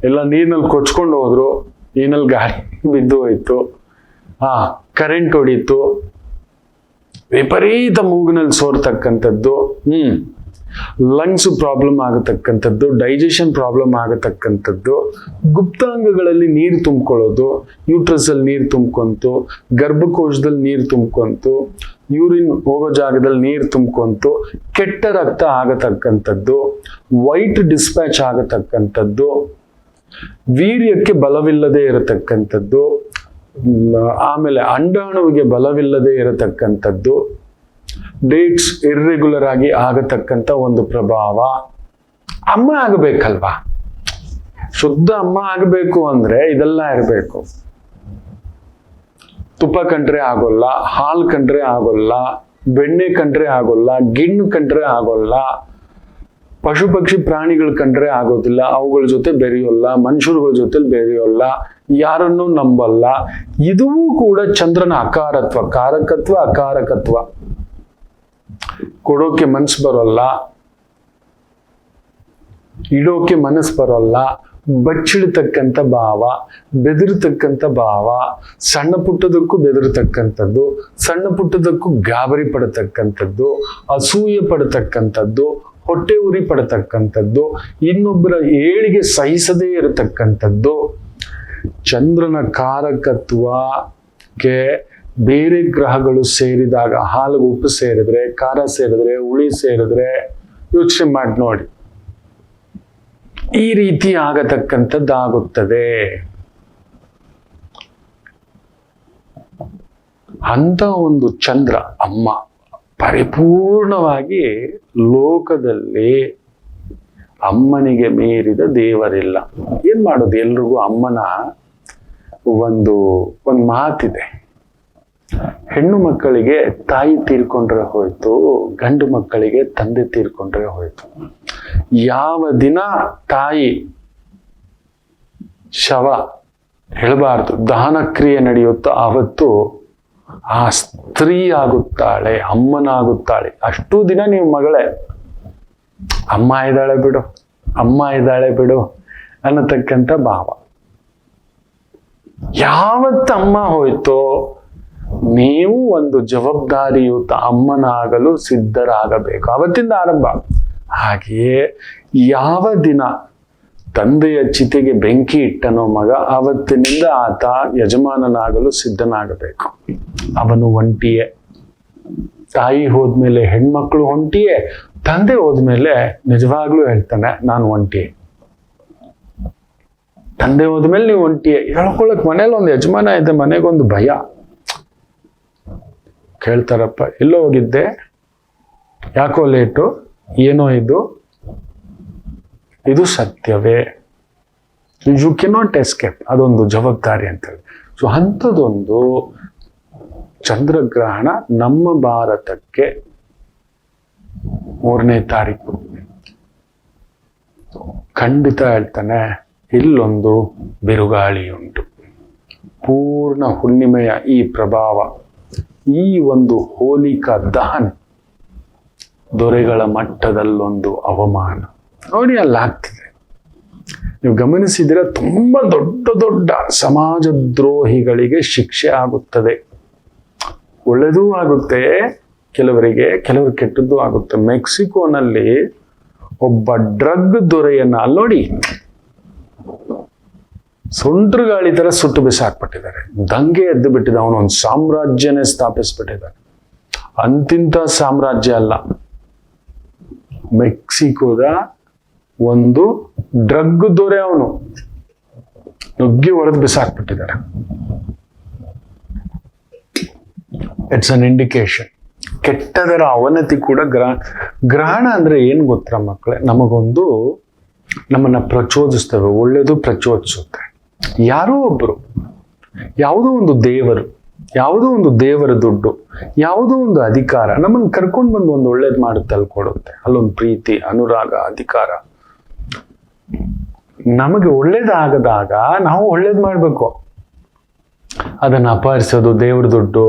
ಎಲ್ಲ ನೀರ್ನಲ್ಲಿ ಕೊಚ್ಕೊಂಡು ಹೋದ್ರು, ನೀರಲ್ಲಿ ಗಾಳಿ ಬಿದ್ದು ಹೋಯ್ತು, ಕರೆಂಟ್ ಹೊಡೀತು, ವಿಪರೀತ ಮೂಗಿನಲ್ಲಿ ಸೋರ್ತಕ್ಕಂಥದ್ದು, ಲಂಗ್ಸ್ ಪ್ರಾಬ್ಲಮ್ ಆಗತಕ್ಕಂಥದ್ದು, ಡೈಜೆಷನ್ ಪ್ರಾಬ್ಲಮ್ ಆಗತಕ್ಕಂಥದ್ದು, ಗುಪ್ತಾಂಗಗಳಲ್ಲಿ ನೀರು ತುಂಬಿಕೊಳ್ಳೋದು, ಯೂಟ್ರಸ್ ಅಲ್ಲಿ ನೀರು ತುಂಬ್ಕೊಂತು, ಗರ್ಭಕೋಶದಲ್ಲಿ ನೀರು ತುಂಬ್ಕೊಂತು, ಯೂರಿನ್ ಹೋಗೋ ಜಾಗದಲ್ಲಿ ನೀರು ತುಂಬ್ಕೊಂತು, ಕೆಟ್ಟ ರಕ್ತ ಆಗತಕ್ಕಂಥದ್ದು, ವೈಟ್ ಡಿಸ್ಪ್ಯಾಚ್ ಆಗತಕ್ಕಂಥದ್ದು, ವೀರ್ಯಕ್ಕೆ ಬಲವಿಲ್ಲದೆ ಇರತಕ್ಕಂಥದ್ದು, ಆಮೇಲೆ ಅಂಡಾಣುವಿಗೆ ಬಲವಿಲ್ಲದೆ ಇರತಕ್ಕಂಥದ್ದು, ಡೇಟ್ಸ್ ಇರ್ರೆಗ್ಯುಲರ್ ಆಗಿ ಆಗತಕ್ಕಂಥ ಒಂದು ಪ್ರಭಾವ. ಅಮ್ಮ ಆಗಬೇಕಲ್ವಾ, ಶುದ್ಧ ಅಮ್ಮ ಆಗಬೇಕು ಅಂದ್ರೆ ಇದೆಲ್ಲ ಇರಬೇಕು. ತುಪ್ಪ ಕಂಡ್ರೆ ಆಗೋಲ್ಲ, ಹಾಲು ಕಂಡ್ರೆ ಆಗೋಲ್ಲ, ಬೆಣ್ಣೆ ಕಂಡ್ರೆ ಆಗೋಲ್ಲ, ಗಿಣ್ಣು ಕಂಡ್ರೆ ಆಗೋಲ್ಲ, ಪಶು ಪಕ್ಷಿ ಪ್ರಾಣಿಗಳು ಕಂಡ್ರೆ ಆಗೋದಿಲ್ಲ, ಅವುಗಳ ಜೊತೆ ಬೆರೆಯೋಲ್ಲ, ಮನುಷ್ಯರುಗಳ ಜೊತೆ ಬೆರೆಯೋಲ್ಲ, ಯಾರನ್ನೂ ನಂಬಲ್ಲ. ಇದೂ ಕೂಡ ಚಂದ್ರನ ಅಕಾರತ್ವ. ಕಾರಕತ್ವ, ಅಕಾರಕತ್ವ. ಕೊಡೋಕೆ ಮನಸ್ಸು ಬರೋಲ್ಲ, ಇಡೋಕೆ ಮನಸ್ಸು ಬರೋಲ್ಲ, ಬಚ್ಚಿಡ್ತಕ್ಕಂಥ ಭಾವ, ಬೆದರ್ತಕ್ಕಂಥ ಭಾವ, ಸಣ್ಣ ಪುಟ್ಟದಕ್ಕೂ ಬೆದರ್ತಕ್ಕಂಥದ್ದು, ಸಣ್ಣ ಪುಟ್ಟದಕ್ಕೂ ಗಾಬರಿ ಪಡತಕ್ಕಂಥದ್ದು, ಅಸೂಯೆ ಪಡತಕ್ಕಂಥದ್ದು, ಹೊಟ್ಟೆ ಉರಿ ಪಡತಕ್ಕಂಥದ್ದು, ಇನ್ನೊಬ್ಬರ ಏಳಿಗೆ ಸಹಿಸದೇ ಇರತಕ್ಕಂಥದ್ದು. ಚಂದ್ರನ ಕಾರಕತ್ವಕ್ಕೆ ಬೇರೆ ಗ್ರಹಗಳು ಸೇರಿದಾಗ, ಹಾಲಿಗೆ ಉಪ್ಪು ಸೇರಿದ್ರೆ, ಖಾರ ಸೇರಿದ್ರೆ, ಹುಳಿ ಸೇರಿದ್ರೆ, ಯೋಚನೆ ಮಾಡಿ ನೋಡಿ, ಈ ರೀತಿ ಆಗತಕ್ಕಂಥದ್ದಾಗುತ್ತದೆ. ಅಂತ ಒಂದು ಚಂದ್ರ ಅಮ್ಮ ಪರಿಪೂರ್ಣವಾಗಿ ಲೋಕದಲ್ಲಿ ಅಮ್ಮನಿಗೆ ಮೀರಿದ ದೇವರಿಲ್ಲ. ಏನ್ ಮಾಡೋದು, ಎಲ್ರಿಗೂ ಅಮ್ಮನ ಒಂದು ಮಾತಿದೆ. ಹೆಣ್ಣು ಮಕ್ಕಳಿಗೆ ತಾಯಿ ತೀರ್ಕೊಂಡ್ರೆ ಹೋಯ್ತು, ಗಂಡು ಮಕ್ಕಳಿಗೆ ತಂದೆ ತೀರ್ಕೊಂಡ್ರೆ ಹೋಯ್ತು. ಯಾವ ದಿನ ತಾಯಿ ಶವ ಹೇಳಬಾರ್ದು, ದಹನ ಕ್ರಿಯೆ ನಡೆಯುತ್ತೋ ಆವತ್ತು ಆ ಸ್ತ್ರೀ ಆಗುತ್ತಾಳೆ, ಅಮ್ಮನಾಗುತ್ತಾಳೆ. ಅಷ್ಟೂ ದಿನ ನೀವು ಮಗಳೇ, ಅಮ್ಮ ಇದ್ದಾಳೆ ಬಿಡು, ಅಮ್ಮ ಇದ್ದಾಳೆ ಬಿಡು ಅನ್ನತಕ್ಕಂಥ ಭಾವ. ಯಾವತ್ತು ಅಮ್ಮ ಹೋಯ್ತೋ ನೀವು ಒಂದು ಜವಾಬ್ದಾರಿಯುತ ಅಮ್ಮನಾಗಲು ಸಿದ್ಧರಾಗಬೇಕು, ಅವತ್ತಿಂದ ಆರಂಭ. ಹಾಗೆಯೇ ಯಾವ ದಿನ ತಂದೆಯ ಚಿತೆಗೆ ಬೆಂಕಿ ಇಟ್ಟನೋ ಮಗ, ಆವತ್ತಿನಿಂದ ಆತ ಯಜಮಾನನಾಗಲು ಸಿದ್ಧನಾಗಬೇಕು. ಅವನು ಒಂಟಿಯೇ, ತಾಯಿ ಹೋದ್ಮೇಲೆ ಹೆಣ್ಮಕ್ಳು ಒಂಟಿಯೇ, ತಂದೆ ಹೋದ್ಮೇಲೆ ನಿಜವಾಗ್ಲೂ ಹೇಳ್ತಾನೆ ನಾನು ಒಂಟಿಯೇ. ತಂದೆ ಹೋದ್ಮೇಲೆ ನೀವು ಒಂಟಿಯೇ. ಹೇಳ್ಕೊಳಕ್ ಮನೇಲಿ ಒಂದು ಯಜಮಾನ ಇದೆ, ಮನೆಗೊಂದು ಭಯ. ಕೇಳ್ತಾರಪ್ಪ ಎಲ್ಲೋ ಹೋಗಿದ್ದೆ, ಯಾಕೋ ಲೇಟು, ಏನೋ ಇದು ಸತ್ಯವೇ? ಯು ಕೆನಾಟ್ ಎಸ್ಕೇಪ್, ಅದೊಂದು ಜವಾಬ್ದಾರಿ ಅಂತೇಳಿ. ಸೊ ಅಂಥದ್ದೊಂದು ಚಂದ್ರಗ್ರಹಣ ನಮ್ಮ ಭಾರತಕ್ಕೆ 3ನೇ ತಾರೀಕು ಖಂಡಿತ ಹೇಳ್ತಾನೆ ಇಲ್ಲೊಂದು ಬಿರುಗಾಳಿ ಉಂಟು. ಪೂರ್ಣ ಹುಣ್ಣಿಮೆಯ ಈ ಪ್ರಭಾವ, ಈ ಒಂದು ಹೋಲಿಕಾ ದಹನ್ ದೊರೆಗಳ ಮಟ್ಟದಲ್ಲೊಂದು ಅವಮಾನ ನೋಡಿ ಅಲ್ಲಾಗ್ತಿದೆ. ನೀವು ಗಮನಿಸಿದ್ರೆ ತುಂಬಾ ದೊಡ್ಡ ದೊಡ್ಡ ಸಮಾಜ ದ್ರೋಹಿಗಳಿಗೆ ಶಿಕ್ಷೆ ಆಗುತ್ತದೆ. ಒಳ್ಳೆದೂ ಆಗುತ್ತೆ ಕೆಲವರಿಗೆ, ಕೆಲವರು ಕೆಟ್ಟದ್ದು ಆಗುತ್ತೆ. ಮೆಕ್ಸಿಕೋನಲ್ಲಿ ಒಬ್ಬ ಡ್ರಗ್ ದೊರೆಯನ್ನ ಅಲ್ಲೋಡಿ ಸುಂಟ್ರ ಗಾಳಿ ತರ ಸುಟ್ಟು ಬಿಸಾಕ್ಬಿಟ್ಟಿದ್ದಾರೆ. ದಂಗೆ ಎದ್ದು ಬಿಟ್ಟಿದೆ, ಅವನು ಒಂದು ಸಾಮ್ರಾಜ್ಯನೇ ಸ್ಥಾಪಿಸ್ಬಿಟ್ಟಿದ್ದಾರೆ. ಅಂತಿಂತ ಸಾಮ್ರಾಜ್ಯ ಅಲ್ಲ, ಮೆಕ್ಸಿಕೋದ ಒಂದು ಡ್ರಗ್ ದೊರೆ, ಅವನು ನುಗ್ಗಿ ಹೊಡೆದು ಬಿಸಾಕ್ಬಿಟ್ಟಿದ್ದಾರೆ. It's an indication. ಕೆಟ್ಟದರ ಅವನತಿ ಕೂಡ ಗ್ರಹಣ ಅಂದ್ರೆ ಏನ್ ಗೊತ್ತಾ ಮಕ್ಕಳೇ, ನಮಗೊಂದು ನಮ್ಮನ್ನ ಪ್ರಚೋದಿಸ್ತವೆ, ಒಳ್ಳೇದು ಪ್ರಚೋದಿಸುತ್ತೆ. ಯಾರೋ ಒಬ್ರು, ಯಾವುದೋ ಒಂದು ದೇವರು, ಯಾವುದೋ ಒಂದು ದೇವರ ದುಡ್ಡು, ಯಾವುದೋ ಒಂದು ಅಧಿಕಾರ ನಮ್ಮನ್ನು ಕರ್ಕೊಂಡು ಬಂದು ಒಂದು ಒಳ್ಳೇದು ಮಾಡುತ್ತೆ, ಅಲ್ಲಿ ಕೊಡುತ್ತೆ. ಅಲ್ಲೊಂದು ಪ್ರೀತಿ, ಅನುರಾಗ, ಅಧಿಕಾರ. ನಮಗೆ ಒಳ್ಳೇದಾಗದಾಗ ನಾವು ಒಳ್ಳೇದು ಮಾಡ್ಬೇಕು. ಅದನ್ನ ಅಪಹರಿಸೋದು, ದೇವ್ರ ದುಡ್ಡು,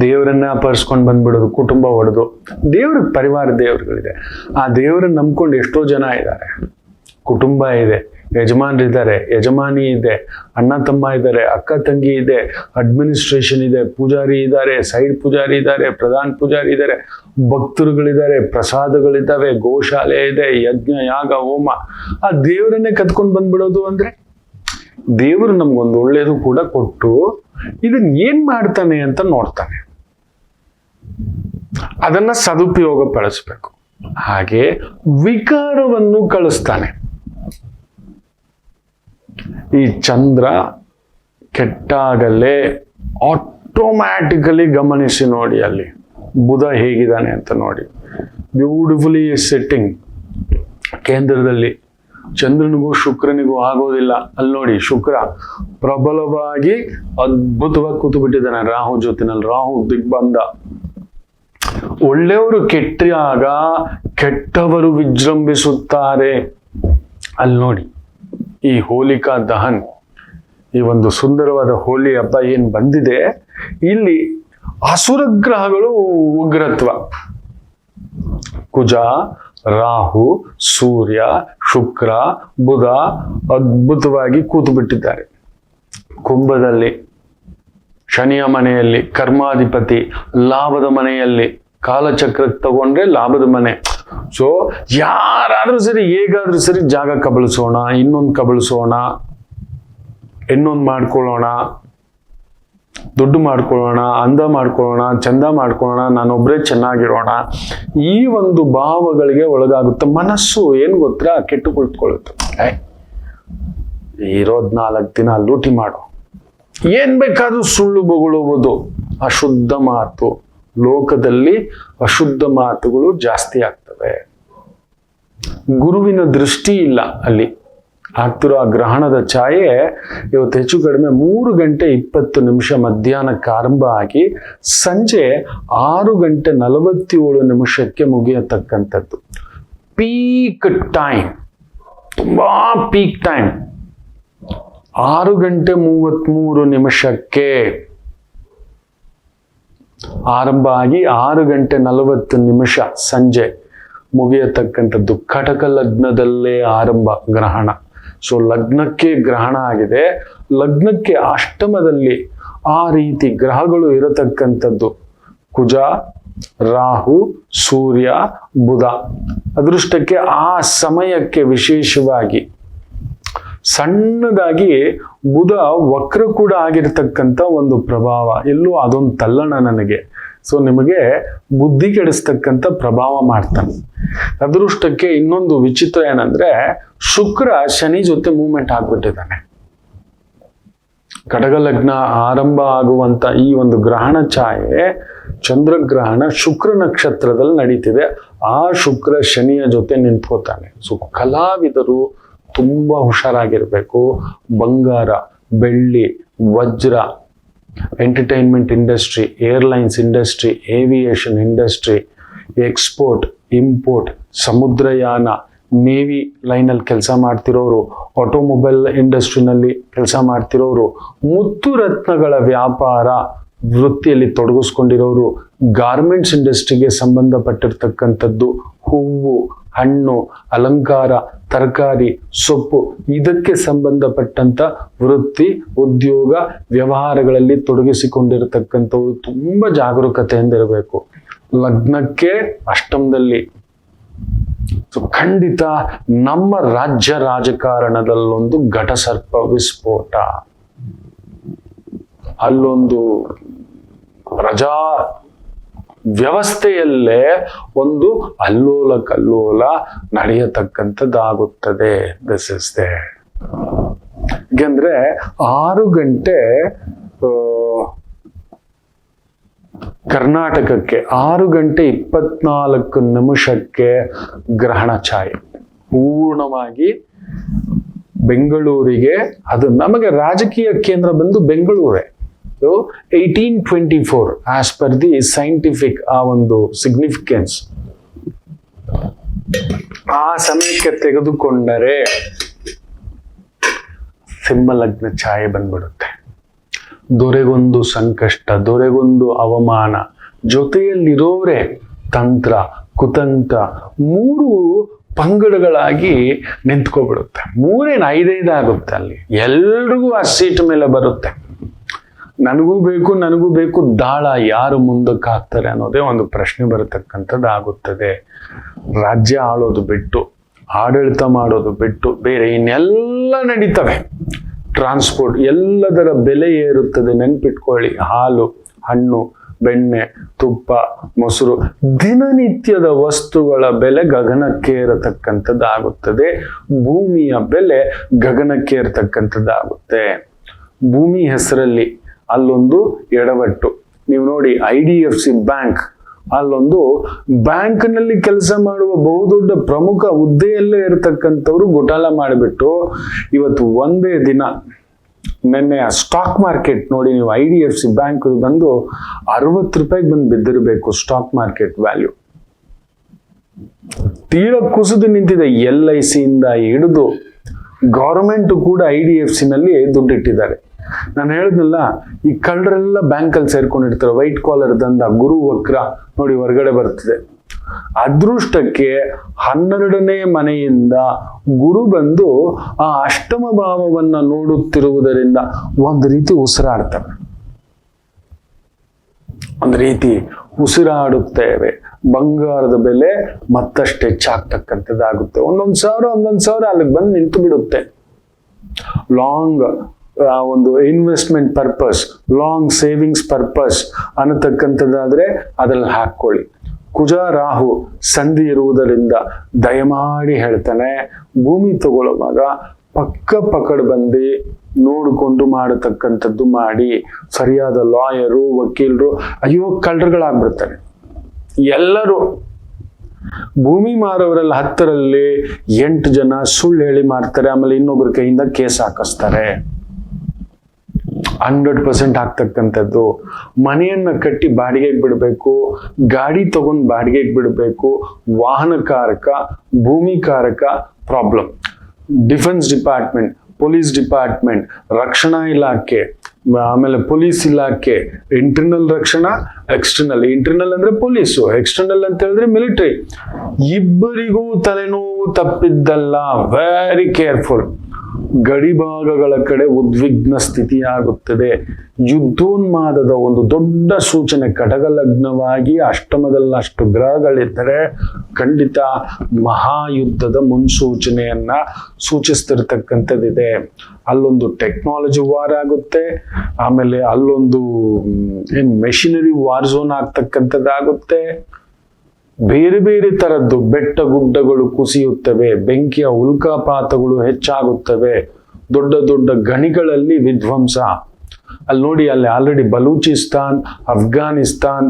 ದೇವರನ್ನ ಅಪಹರಿಸ್ಕೊಂಡು ಬಂದ್ಬಿಡೋದು, ಕುಟುಂಬ ಒಡೆದು. ದೇವ್ರ ಪರಿವಾರ ದೇವರುಗಳಿದೆ, ಆ ದೇವರನ್ನ ನಂಬ್ಕೊಂಡು ಎಷ್ಟೋ ಜನ ಇದ್ದಾರೆ. ಕುಟುಂಬ ಇದೆ, ಯಜಮಾನರಿದ್ದಾರೆ, ಯಜಮಾನಿ ಇದೆ, ಅಣ್ಣ ತಮ್ಮ ಇದ್ದಾರೆ, ಅಕ್ಕ ತಂಗಿ ಇದೆ, ಅಡ್ಮಿನಿಸ್ಟ್ರೇಷನ್ ಇದೆ, ಪೂಜಾರಿ ಇದ್ದಾರೆ, ಸೈಡ್ ಪೂಜಾರಿ ಇದ್ದಾರೆ, ಪ್ರಧಾನ ಪೂಜಾರಿ ಇದ್ದಾರೆ, ಭಕ್ತರುಗಳಿದ್ದಾರೆ, ಪ್ರಸಾದಗಳಿದ್ದಾವೆ, ಗೋಶಾಲೆ ಇದೆ, ಯಜ್ಞ ಯಾಗ ಹೋಮ. ಆ ದೇವರನ್ನೇ ಕತ್ಕೊಂಡು ಬಂದ್ಬಿಡೋದು ಅಂದ್ರೆ, ದೇವರು ನಮ್ಗೊಂದು ಒಳ್ಳೇದು ಕೂಡ ಕೊಟ್ಟು ಇದನ್ನ ಏನ್ ಮಾಡ್ತಾನೆ ಅಂತ ನೋಡ್ತಾನೆ, ಅದನ್ನ ಸದುಪಯೋಗ ಪಡಿಸ್ಬೇಕು. ಹಾಗೆ ವಿಕಾರವನ್ನು ಕಳಿಸ್ತಾನೆ. ಈ ಚಂದ್ರ ಕೆಟ್ಟಾಗಲೇ ಆಟೋಮ್ಯಾಟಿಕಲಿ ಗಮನಿಸಿ ನೋಡಿ, ಅಲ್ಲಿ ಬುಧ ಹೇಗಿದ್ದಾನೆ ಅಂತ ನೋಡಿ. ಬ್ಯೂಟಿಫುಲಿ ಸೆಟ್ಟಿಂಗ್ ಕೇಂದ್ರದಲ್ಲಿ. ಚಂದ್ರನಿಗೂ ಶುಕ್ರನಿಗೂ ಆಗೋದಿಲ್ಲ. ಅಲ್ಲಿ ನೋಡಿ ಶುಕ್ರ ಪ್ರಬಲವಾಗಿ ಅದ್ಭುತವಾಗಿ ಕೂತು ಬಿಟ್ಟಿದ್ದಾನೆ ರಾಹು ಜೊತೆನಲ್ಲಿ. ರಾಹು ದಿಗ್ಬಂಧ. ಒಳ್ಳೆಯವರು ಕೆಟ್ಟಾಗ ಕೆಟ್ಟವರು ವಿಜೃಂಭಿಸುತ್ತಾರೆ. ಅಲ್ಲಿ ನೋಡಿ ಈ ಹೋಲಿಕಾ ದಹನ್, ಈ ಒಂದು ಸುಂದರವಾದ ಹೋಲಿ ಹಬ್ಬ ಏನ್ ಬಂದಿದೆ, ಇಲ್ಲಿ ಅಸುರ ಗ್ರಹಗಳು ಉಗ್ರತ್ವ. ಕುಜ, ರಾಹು, ಸೂರ್ಯ, ಶುಕ್ರ, ಬುಧ ಅದ್ಭುತವಾಗಿ ಕೂತು ಬಿಟ್ಟಿದ್ದಾರೆ. ಕುಂಭದಲ್ಲಿ ಶನಿಯ ಮನೆಯಲ್ಲಿ ಕರ್ಮಾಧಿಪತಿ, ಲಾಭದ ಮನೆಯಲ್ಲಿ ಕಾಲಚಕ್ರಕ್ಕೆ ತಗೊಂಡ್ರೆ ಲಾಭದ ಮನೆ. ಸೊ ಯಾರಾದ್ರೂ ಸರಿ, ಹೇಗಾದ್ರೂ ಸರಿ ಜಾಗ ಕಬಳಿಸೋಣ, ಇನ್ನೊಂದು ಕಬಳಿಸೋಣ, ಇನ್ನೊಂದು ಮಾಡ್ಕೊಳ್ಳೋಣ, ದುಡ್ಡು ಮಾಡ್ಕೊಳ್ಳೋಣ, ಅಂದ ಮಾಡ್ಕೊಳ್ಳೋಣ, ಚಂದ ಮಾಡ್ಕೊಳ್ಳೋಣ, ನಾನೊಬ್ಬರೇ ಚೆನ್ನಾಗಿರೋಣ, ಈ ಒಂದು ಭಾವಗಳಿಗೆ ಒಳಗಾಗುತ್ತೆ. ಮನಸ್ಸು ಏನ್ ಗೊತ್ತಾ, ಕೆಟ್ಟು ಕುಳಿತುಕೊಳ್ಳುತ್ತೆ. ಇರೋದ್ 4 ದಿನ ಲೂಟಿ ಮಾಡೋ, ಏನ್ ಬೇಕಾದ್ರೂ ಸುಳ್ಳು ಬೊಗಳುವುದು, ಅಶುದ್ಧ ಮಾತು. ಲೋಕದಲ್ಲಿ ಅಶುದ್ಧ ಮಾತುಗಳು ಜಾಸ್ತಿ ಆಗ್ತವೆ. ಗುರುವಿನ ದೃಷ್ಟಿ ಇಲ್ಲ ಅಲ್ಲಿ. ಆಗ್ತಿರೋ ಆ ಗ್ರಹಣದ ಛಾಯೆ ಇವತ್ತು ಹೆಚ್ಚು ಕಡಿಮೆ 3:20 ಮಧ್ಯಾಹ್ನಕ್ಕೆ ಆರಂಭ ಆಗಿ ಸಂಜೆ 6:47 ಮುಗಿಯತಕ್ಕಂಥದ್ದು. ಪೀಕ್ ಟೈಮ್, ತುಂಬಾ ಪೀಕ್ ಟೈಮ್. 6:33 ಆರಂಭ ಆಗಿ 6:40 ಸಂಜೆ ಮುಗಿಯತಕ್ಕಂಥದ್ದು. ಕಟಕ ಲಗ್ನದಲ್ಲೇ ಆರಂಭ ಗ್ರಹಣ. ಸೊ ಲಗ್ನಕ್ಕೆ ಗ್ರಹಣ ಆಗಿದೆ, ಲಗ್ನಕ್ಕೆ ಅಷ್ಟಮದಲ್ಲಿ ಆ ರೀತಿ ಗ್ರಹಗಳು ಇರತಕ್ಕಂಥದ್ದು. ಕುಜ, ರಾಹು, ಸೂರ್ಯ, ಬುಧ. ಅದೃಷ್ಟಕ್ಕೆ ಆ ಸಮಯಕ್ಕೆ ವಿಶೇಷವಾಗಿ ಸಣ್ಣದಾಗಿ ಬುಧ ವಕ್ರ ಕೂಡ ಆಗಿರ್ತಕ್ಕಂಥ ಒಂದು ಪ್ರಭಾವ. ಎಲ್ಲೂ ಅದೊಂದು ತಲ್ಲಣ ನನಗೆ. ಸೊ ನಿಮಗೆ ಬುದ್ಧಿ ಕೆಡಿಸ್ತಕ್ಕಂಥ ಪ್ರಭಾವ ಮಾಡ್ತಾನೆ. ಅದೃಷ್ಟಕ್ಕೆ ಇನ್ನೊಂದು ವಿಚಿತ್ರ ಏನಂದ್ರೆ ಶುಕ್ರ ಶನಿ ಜೊತೆ ಮೂವ್ಮೆಂಟ್ ಆಗ್ಬಿಟ್ಟಿದ್ದಾನೆ. ಕಟಕ ಲಗ್ನ ಆರಂಭ ಆಗುವಂತ ಈ ಒಂದು ಗ್ರಹಣ ಛಾಯೆ ಚಂದ್ರಗ್ರಹಣ ಶುಕ್ರ ನಕ್ಷತ್ರದಲ್ಲಿ ನಡೀತಿದೆ. ಆ ಶುಕ್ರ ಶನಿಯ ಜೊತೆ ನಿಂತ್ಕೋತಾನೆ. ಸೊ ಕಲಾವಿದರು ತುಂಬಾ ಹುಷಾರಾಗಿರ್ಬೇಕು. ಬಂಗಾರ, ಬೆಳ್ಳಿ, ವಜ್ರ, entertainment industry, airlines industry, aviation industry, export, import, ಸಮುದ್ರಯಾನ, ನೇವಿ ಲೈನಲ್ಲಿ ಕೆಲಸ ಮಾಡ್ತಿರೋರು, ಆಟೋಮೊಬೈಲ್ ಇಂಡಸ್ಟ್ರಿನಲ್ಲಿ ಕೆಲಸ ಮಾಡ್ತಿರೋರು, ಮುತ್ತು ರತ್ನಗಳ ವ್ಯಾಪಾರ ವೃತ್ತಿಯಲ್ಲಿ ತೊಡಗಿಸ್ಕೊಂಡಿರೋರು, ಗಾರ್ಮೆಂಟ್ಸ್ ಇಂಡಸ್ಟ್ರಿಗೆ ಸಂಬಂಧಪಟ್ಟಿರ್ತಕ್ಕಂಥದ್ದು, ಹೂವು, ಹಣ್ಣು, ಅಲಂಕಾರ, ತರಕಾರಿ, ಸೊಪ್ಪು, ಇದಕ್ಕೆ ಸಂಬಂಧಪಟ್ಟಂತ ವೃತ್ತಿ, ಉದ್ಯೋಗ, ವ್ಯವಹಾರಗಳಲ್ಲಿ ತೊಡಗಿಸಿಕೊಂಡಿರತಕ್ಕಂಥವ್ರು ತುಂಬಾ ಜಾಗರೂಕತೆಯಿಂದ ಇರಬೇಕು. ಲಗ್ನಕ್ಕೆ ಅಷ್ಟಮದಲ್ಲಿ. ಸೊ ಖಂಡಿತ ನಮ್ಮ ರಾಜ್ಯ ರಾಜಕಾರಣದಲ್ಲೊಂದು ಘಟಸರ್ಪ ವಿಸ್ಫೋಟ, ಅಲ್ಲೊಂದು ಪ್ರಜಾ ವ್ಯವಸ್ಥೆಯಲ್ಲೇ ಒಂದು ಅಲ್ಲೋಲ ಕಲ್ಲೋಲ ನಡೆಯತಕ್ಕಂಥದ್ದಾಗುತ್ತದೆ. This is they. ಯಾಕೆಂದ್ರೆ 6 ಕರ್ನಾಟಕಕ್ಕೆ 6:24 ಗ್ರಹಣ ಛಾಯೆ ಪೂರ್ಣವಾಗಿ ಬೆಂಗಳೂರಿಗೆ. ಅದು ನಮಗೆ ರಾಜಕೀಯ ಕೇಂದ್ರ ಬಂದು ಬೆಂಗಳೂರೇ. 1824 ಆಸ್ ಪರ್ ದಿ ಸೈಂಟಿಫಿಕ್ ಆ ಒಂದು ಸಿಗ್ನಿಫಿಕೆನ್ಸ್ ಆ ಸಮಯಕ್ಕೆ ತೆಗೆದುಕೊಂಡರೆ ಸಿಂಹಲಗ್ನ ಛಾಯೆ ಬಂದ್ಬಿಡುತ್ತೆ. ದೊರೆಗೊಂದು ಸಂಕಷ್ಟ, ದೊರೆಗೊಂದು ಅವಮಾನ, ಜೊತೆಯಲ್ಲಿರೋರೆ ತಂತ್ರ ಕುತಂತ್ರ, 3 ಪಂಗಡಗಳಾಗಿ ನಿಂತ್ಕೊಬಿಡುತ್ತೆ. 3 ಆಗುತ್ತೆ. ಅಲ್ಲಿ ಎಲ್ರಿಗೂ ಆ ಸೀಟ್ ಮೇಲೆ ಬರುತ್ತೆ. ನನಗೂ ಬೇಕು ದಾಳ ಯಾರು ಮುಂದಕ್ಕೆ ಹಾಕ್ತಾರೆ ಅನ್ನೋದೇ ಒಂದು ಪ್ರಶ್ನೆ ಬರತಕ್ಕಂಥದ್ದು ಆಗುತ್ತದೆ. ರಾಜ್ಯ ಆಳೋದು ಬಿಟ್ಟು, ಆಡಳಿತ ಮಾಡೋದು ಬಿಟ್ಟು ಬೇರೆ ಇನ್ನೆಲ್ಲ ನಡೀತವೆ. ಟ್ರಾನ್ಸ್ಪೋರ್ಟ್ ಎಲ್ಲದರ ಬೆಲೆ ಏರುತ್ತದೆ. ನೆನ್ಪಿಟ್ಕೊಳ್ಳಿ, ಹಾಲು, ಹಣ್ಣು, ಬೆಣ್ಣೆ, ತುಪ್ಪ, ಮೊಸರು, ದಿನನಿತ್ಯದ ವಸ್ತುಗಳ ಬೆಲೆ ಗಗನಕ್ಕೇರತಕ್ಕಂಥದ್ದಾಗುತ್ತದೆ. ಭೂಮಿಯ ಬೆಲೆ ಗಗನಕ್ಕೇರತಕ್ಕಂಥದ್ದಾಗುತ್ತೆ. ಭೂಮಿ ಹೆಸರಲ್ಲಿ ಅಲ್ಲೊಂದು ಎಡವಟ್ಟು. ನೀವು ನೋಡಿ IDFC ಬ್ಯಾಂಕ್, ಅಲ್ಲೊಂದು ಬ್ಯಾಂಕ್ನಲ್ಲಿ ಕೆಲಸ ಮಾಡುವ ಬಹುದೊಡ್ಡ ಪ್ರಮುಖ ಹುದ್ದೆಯಲ್ಲೇ ಇರತಕ್ಕಂಥವ್ರು ಘೋಟಾಲ ಮಾಡಿಬಿಟ್ಟು ಇವತ್ತು ಒಂದೇ ದಿನ ನಿನ್ನೆ ಸ್ಟಾಕ್ ಮಾರ್ಕೆಟ್ ನೋಡಿ ನೀವು, IDFC ಬ್ಯಾಂಕ್ ಬಂದು 60 ರೂಪಾಯಿಗೆ ಬಂದು ಬಿದ್ದಿರಬೇಕು ಸ್ಟಾಕ್ ಮಾರ್ಕೆಟ್ ವ್ಯಾಲ್ಯೂ. ತೀರಾ ಕುಸಿದು ನಿಂತಿದೆ. LIC ಇಂದ ಹಿಡಿದು ಗವರ್ಮೆಂಟ್ ಕೂಡ IDFC ನಲ್ಲಿ ದುಡ್ಡಿಟ್ಟಿದ್ದಾರೆ. ನಾನು ಹೇಳಿದ್ನಲ್ಲ, ಈ ಕಳ್ಳರೆಲ್ಲ ಬ್ಯಾಂಕಲ್ಲಿ ಸೇರ್ಕೊಂಡಿರ್ತಾರೆ. ವೈಟ್ ಕಾಲರ್ ದಂದ, ಗುರು ವಕ್ರ ನೋಡಿ ಹೊರಗಡೆ ಬರ್ತದೆ. ಅದೃಷ್ಟಕ್ಕೆ 12ನೇ ಮನೆಯಿಂದ ಗುರು ಬಂದು ಆ ಅಷ್ಟಮ ಭಾವವನ್ನ ನೋಡುತ್ತಿರುವುದರಿಂದ ಒಂದು ರೀತಿ ಉಸಿರಾಡ್ತವೆ. ಒಂದು ರೀತಿ ಉಸಿರಾಡುತ್ತೇವೆ. ಬಂಗಾರದ ಬೆಲೆ ಮತ್ತಷ್ಟು ಹೆಚ್ಚಾಗ್ತಕ್ಕಂಥದ್ದಾಗುತ್ತೆ. ಒಂದೊಂದು ಸಾವಿರ ಅಲ್ಲಿಗೆ ಬಂದು ನಿಂತು ಬಿಡುತ್ತೆ. ಲಾಂಗ್ ಒಂದು investment purpose, long savings purpose ಅನ್ನತಕ್ಕಂಥದ್ದಾದ್ರೆ ಅದ್ರಲ್ಲಿ ಹಾಕೊಳ್ಳಿ. ಕುಜ ರಾಹು ಸಂಧಿ ಇರುವುದರಿಂದ ದಯಮಾಡಿ ಹೇಳ್ತಾನೆ, ಭೂಮಿ ತಗೊಳ್ಳುವಾಗ ಪಕ್ಕಡ್ ಬಂದು ನೋಡಿಕೊಂಡು ಮಾಡತಕ್ಕಂಥದ್ದು ಮಾಡಿ. ಸರಿಯಾದ ಲಾಯರು, ವಕೀಲರು, ಅಯ್ಯೋ ಕಳ್ಳರುಗಳಾಗ್ಬಿಡ್ತಾರೆ ಎಲ್ಲರೂ. ಭೂಮಿ ಮಾರವರಲ್ಲಿ 10ರಲ್ಲಿ 8 ಜನ ಸುಳ್ಳು ಹೇಳಿ ಮಾರ್ತಾರೆ. ಆಮೇಲೆ ಇನ್ನೊಬ್ಬರ ಕೈಯಿಂದ ಕೇಸ್ ಹಾಕಿಸ್ತಾರೆ. 100% ಆಗ್ತಕ್ಕಂಥದ್ದು. ಮನೆಯನ್ನ ಕಟ್ಟಿ ಬಾಡಿಗೆಗೆ ಬಿಡಬೇಕು, ಗಾಡಿ ತಗೊಂಡು ಬಾಡಿಗೆಗೆ ಬಿಡಬೇಕು, ವಾಹನಕಾರಕ, ಭೂಮಿಕಾರಕ problem. Defence department, police department, ರಕ್ಷಣಾ ಇಲಾಖೆ, ಆಮೇಲೆ ಪೊಲೀಸ್ ಇಲಾಖೆ, ಇಂಟರ್ನಲ್ ರಕ್ಷಣಾ, ಎಕ್ಸ್ಟರ್ನಲ್. ಇಂಟರ್ನಲ್ ಅಂದ್ರೆ ಪೊಲೀಸು, ಎಕ್ಸ್ಟರ್ನಲ್ ಅಂತ ಹೇಳಿದ್ರೆ ಮಿಲಿಟರಿ. ಇಬ್ಬರಿಗೂ ತಲೆನೋವು ತಪ್ಪಿದ್ದಲ್ಲ. Very careful. ಗಡಿಭಾಗಗಳ ಕಡೆ ಉದ್ವಿಗ್ನ ಸ್ಥಿತಿಯಾಗುತ್ತದೆ. ಯುದ್ಧೋನ್ಮಾದದ ಒಂದು ದೊಡ್ಡ ಸೂಚನೆ. ಕಟಕಲಗ್ನವಾಗಿ ಅಷ್ಟಮದಲ್ಲಿ ಅಷ್ಟು ಗ್ರಹಗಳಿದ್ದರೆ ಖಂಡಿತ ಮಹಾಯುದ್ಧದ ಮುನ್ಸೂಚನೆಯನ್ನ ಸೂಚಿಸ್ತಿರ್ತಕ್ಕಂಥದ್ದಿದೆ. ಅಲ್ಲೊಂದು ಟೆಕ್ನಾಲಜಿ ವಾರ್ ಆಗುತ್ತೆ, ಆಮೇಲೆ ಅಲ್ಲೊಂದು ಮೆಷಿನರಿ ವಾರ್ ಝೋನ್ ಆಗ್ತಕ್ಕಂಥದ್ದಾಗುತ್ತೆ. ಬೇರೆ ಬೇರೆ ತರದ್ದು ಬೆಟ್ಟ ಗುಡ್ಡಗಳು ಕುಸಿಯುತ್ತವೆ, ಬೆಂಕಿಯ ಉಲ್ಕಾಪಾತಗಳು ಹೆಚ್ಚಾಗುತ್ತವೆ, ದೊಡ್ಡ ದೊಡ್ಡ ಗಣಿಗಳಲ್ಲಿ ವಿಧ್ವಂಸ. ಅಲ್ಲಿ ನೋಡಿ, ಅಲ್ಲಿ ಆಲ್ರೆಡಿ ಬಲೂಚಿಸ್ತಾನ್, ಅಫ್ಘಾನಿಸ್ತಾನ್,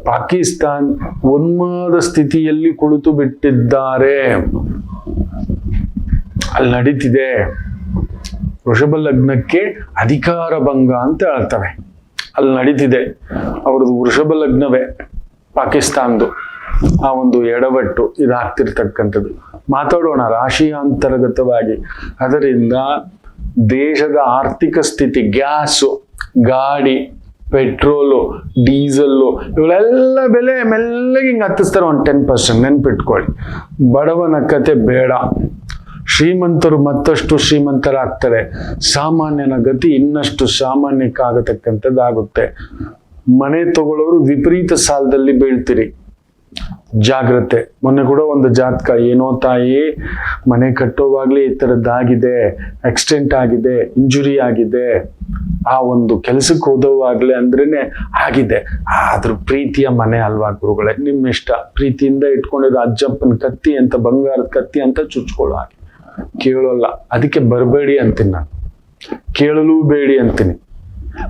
ಪಾಕಿಸ್ತಾನ್ ಉನ್ಮಾದ ಸ್ಥಿತಿಯಲ್ಲಿ ಕುಳಿತು ಬಿಟ್ಟಿದ್ದಾರೆ. ಅಲ್ಲಿ ನಡೀತಿದೆ. ವೃಷಭ ಲಗ್ನಕ್ಕೆ ಅಧಿಕಾರ ಭಂಗ ಅಂತ ಹೇಳ್ತವೆ. ಅಲ್ಲಿ ನಡೀತಿದೆ. ಅವ್ರದ್ದು ವೃಷಭ ಲಗ್ನವೇ ಪಾಕಿಸ್ತಾನ್ದು. ಆ ಒಂದು ಎಡವಟ್ಟು ಇದಾಗ್ತಿರ್ತಕ್ಕಂಥದ್ದು. ಮಾತಾಡೋಣ ರಾಶಿಯ ಅಂತರ್ಗತವಾಗಿ. ಅದರಿಂದ ದೇಶದ ಆರ್ಥಿಕ ಸ್ಥಿತಿ, ಗ್ಯಾಸು, ಗಾಡಿ, ಪೆಟ್ರೋಲು, ಡೀಸೆಲ್ಲು ಇವುಗಳೆಲ್ಲ ಬೆಲೆ ಮೆಲ್ಲಗೆ ಹಿಂಗೆ ಹತ್ತಿಸ್ತಾರೆ. ಒಂದು 10% ನೆನ್ಪಿಟ್ಕೊಳ್ಳಿ. ಬಡವನ ಕತೆ ಬೇಡ. ಶ್ರೀಮಂತರು ಮತ್ತಷ್ಟು ಶ್ರೀಮಂತರಾಗ್ತಾರೆ. ಸಾಮಾನ್ಯನ ಗತಿ ಇನ್ನಷ್ಟು ಸಾಮಾನ್ಯಕ್ಕಾಗತಕ್ಕಂಥದ್ದಾಗುತ್ತೆ. ಮನೆ ತಗೊಳ್ಳೋರು ವಿಪರೀತ ಸಾಲದಲ್ಲಿ ಬೀಳ್ತೀರಿ. ಜಾಗ್ರತೆ. ಮೊನ್ನೆ ಕೂಡ ಒಂದು ಜಾತಕ, ಏನೋ ತಾಯಿ ಮನೆ ಕಟ್ಟೋವಾಗ್ಲೇ ಈ ಥರದ್ದಾಗಿದೆ, ಆಕ್ಸಿಡೆಂಟ್ ಆಗಿದೆ, ಇಂಜುರಿ ಆಗಿದೆ, ಆ ಒಂದು ಕೆಲಸಕ್ಕೆ ಹೋದವಾಗ್ಲೇ ಅಂದ್ರೇನೆ ಆಗಿದೆ. ಆದ್ರೂ ಪ್ರೀತಿಯ ಮನೆ ಅಲ್ವಾ ಗುರುಗಳೇ, ನಿಮ್ಮ ಇಷ್ಟ. ಪ್ರೀತಿಯಿಂದ ಇಟ್ಕೊಂಡಿರೋ ಅಜ್ಜಪ್ಪನ ಕತ್ತಿ ಅಂತ, ಬಂಗಾರದ ಕತ್ತಿ ಅಂತ ಚುಚ್ಕೊಳ್ಳೋ ಹಾಗೆ. ಕೇಳೋಲ್ಲ, ಅದಕ್ಕೆ ಬರಬೇಡಿ ಅಂತೀನಿ ನಾನು. ಕೇಳಲೂ ಬೇಡಿ ಅಂತೀನಿ.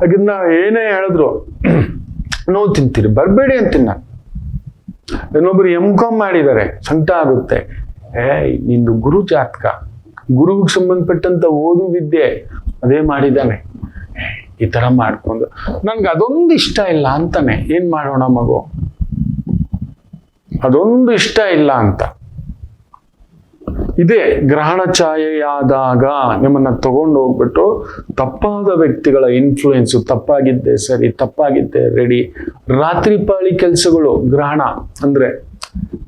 ಅದನ್ನ ಏನೇ ಹೇಳಿದ್ರು ನೋವು ತಿಂತೀರಿ, ಬರಬೇಡಿ ಅಂತೀನಿ ನಾನು. ಇನ್ನೊಬ್ರು M.Com ಮಾಡಿದ್ದಾರೆ, ಸಂಕಟ ಆಗುತ್ತೆ. ನಿಂದು ಗುರು ಜಾತಕ, ಗುರುವಿಗೆ ಸಂಬಂಧಪಟ್ಟಂತ ಓದು ವಿದ್ಯೆ ಅದೇ ಮಾಡಿದ್ದಾನೆ, ಈ ತರ ಮಾಡ್ಕೊಂಡು ನನ್ಗೆ ಅದೊಂದು ಇಷ್ಟ ಇಲ್ಲ ಅಂತಾನೆ. ಏನ್ ಮಾಡೋಣ ಮಗು, ಅದೊಂದು ಇಷ್ಟ ಇಲ್ಲ ಅಂತ. ಇದೇ ಗ್ರಹಣ ಛಾಯೆಯಾದಾಗ ನಿಮ್ಮನ್ನ ತಗೊಂಡು ಹೋಗ್ಬಿಟ್ಟು ತಪ್ಪಾದ ವ್ಯಕ್ತಿಗಳ ಇನ್ಫ್ಲೂಯೆನ್ಸು, ತಪ್ಪಾಗಿದ್ದೆ ಸರಿ, ತಪ್ಪಾಗಿದ್ದೆ ರೆಡಿ. ರಾತ್ರಿ ಪಾಳಿ ಕೆಲಸಗಳು, ಗ್ರಹಣ ಅಂದ್ರೆ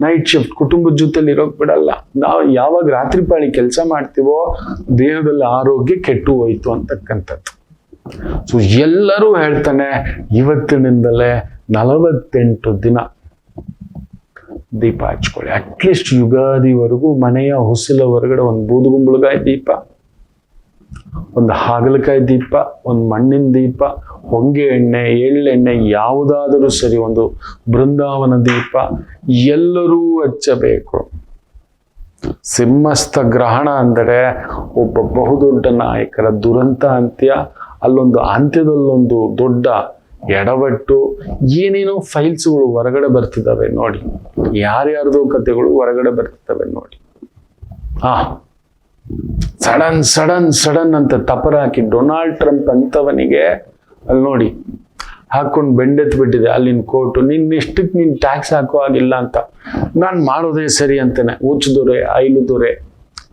ನೈಟ್ ಶಿಫ್ಟ್, ಕುಟುಂಬದ ಜೊತೆಲಿ ಇರೋಕ್ ಬಿಡಲ್ಲ. ನಾವು ಯಾವಾಗ ರಾತ್ರಿ ಪಾಳಿ ಕೆಲಸ ಮಾಡ್ತೀವೋ ದೇಹದಲ್ಲಿ ಆರೋಗ್ಯ ಕೆಟ್ಟು ಹೋಯ್ತು ಅಂತಕ್ಕಂಥದ್ದು. ಸೊ ಎಲ್ಲರೂ ಹೇಳ್ತಾನೆ, ಇವತ್ತಿನಿಂದಲೇ 48 ದಿನ ದೀಪ ಹಚ್ಕೊಳ್ಳಿ. ಅಟ್ಲೀಸ್ಟ್ ಯುಗಾದಿವರೆಗೂ ಮನೆಯ ಹೊಸಿಲ ಹೊರಗಡೆ ಒಂದು ಬೂದುಗುಂಬಳಕಾಯಿ ದೀಪ, ಒಂದು ಹಾಗಲಕಾಯಿ ದೀಪ, ಒಂದು ಮಣ್ಣಿನ ದೀಪ, ಹೊಂಗೆ ಎಣ್ಣೆ, ಎಳ್ಳೆಣ್ಣೆ ಯಾವುದಾದರೂ ಸರಿ, ಒಂದು ಬೃಂದಾವನ ದೀಪ ಎಲ್ಲರೂ ಹಚ್ಚಬೇಕು. ಸಿಂಹಸ್ಥ ಗ್ರಹಣ ಅಂದರೆ ಒಬ್ಬ ಬಹುದೊಡ್ಡ ನಾಯಕರ ದುರಂತ ಅಂತ್ಯ. ಅಲ್ಲೊಂದು ಅಂತ್ಯದಲ್ಲೊಂದು ದೊಡ್ಡ ಎಡವಟ್ಟು, ಏನೇನೋ ಫೈಲ್ಸ್ಗಳು ಹೊರಗಡೆ ಬರ್ತಿದ್ದಾವೆ ನೋಡಿ. ಯಾರ್ಯಾರ್ದೋ ಕಥೆಗಳು ಹೊರಗಡೆ ಬರ್ತಿದ್ದಾವೆ ನೋಡಿ. ಸಡನ್ ಸಡನ್ ಸಡನ್ ಅಂತ ತಪರ ಹಾಕಿ ಡೊನಾಲ್ಡ್ ಟ್ರಂಪ್ ಅಂತವನಿಗೆ ಅಲ್ಲಿ ನೋಡಿ ಹಾಕೊಂಡು ಬೆಂಡೆತ್ ಬಿಟ್ಟಿದೆ ಅಲ್ಲಿನ ಕೋರ್ಟು. ನಿನ್ನೆಷ್ಟಕ್ಕೆ ನೀನ್ ಟ್ಯಾಕ್ಸ್ ಹಾಕೋ ಆಗಿಲ್ಲ ಅಂತ. ನಾನು ಮಾಡೋದೇ ಸರಿ ಅಂತಾನೆ. ಉಚ್ಚದೊರೆ, ಐಲುದೊರೆ,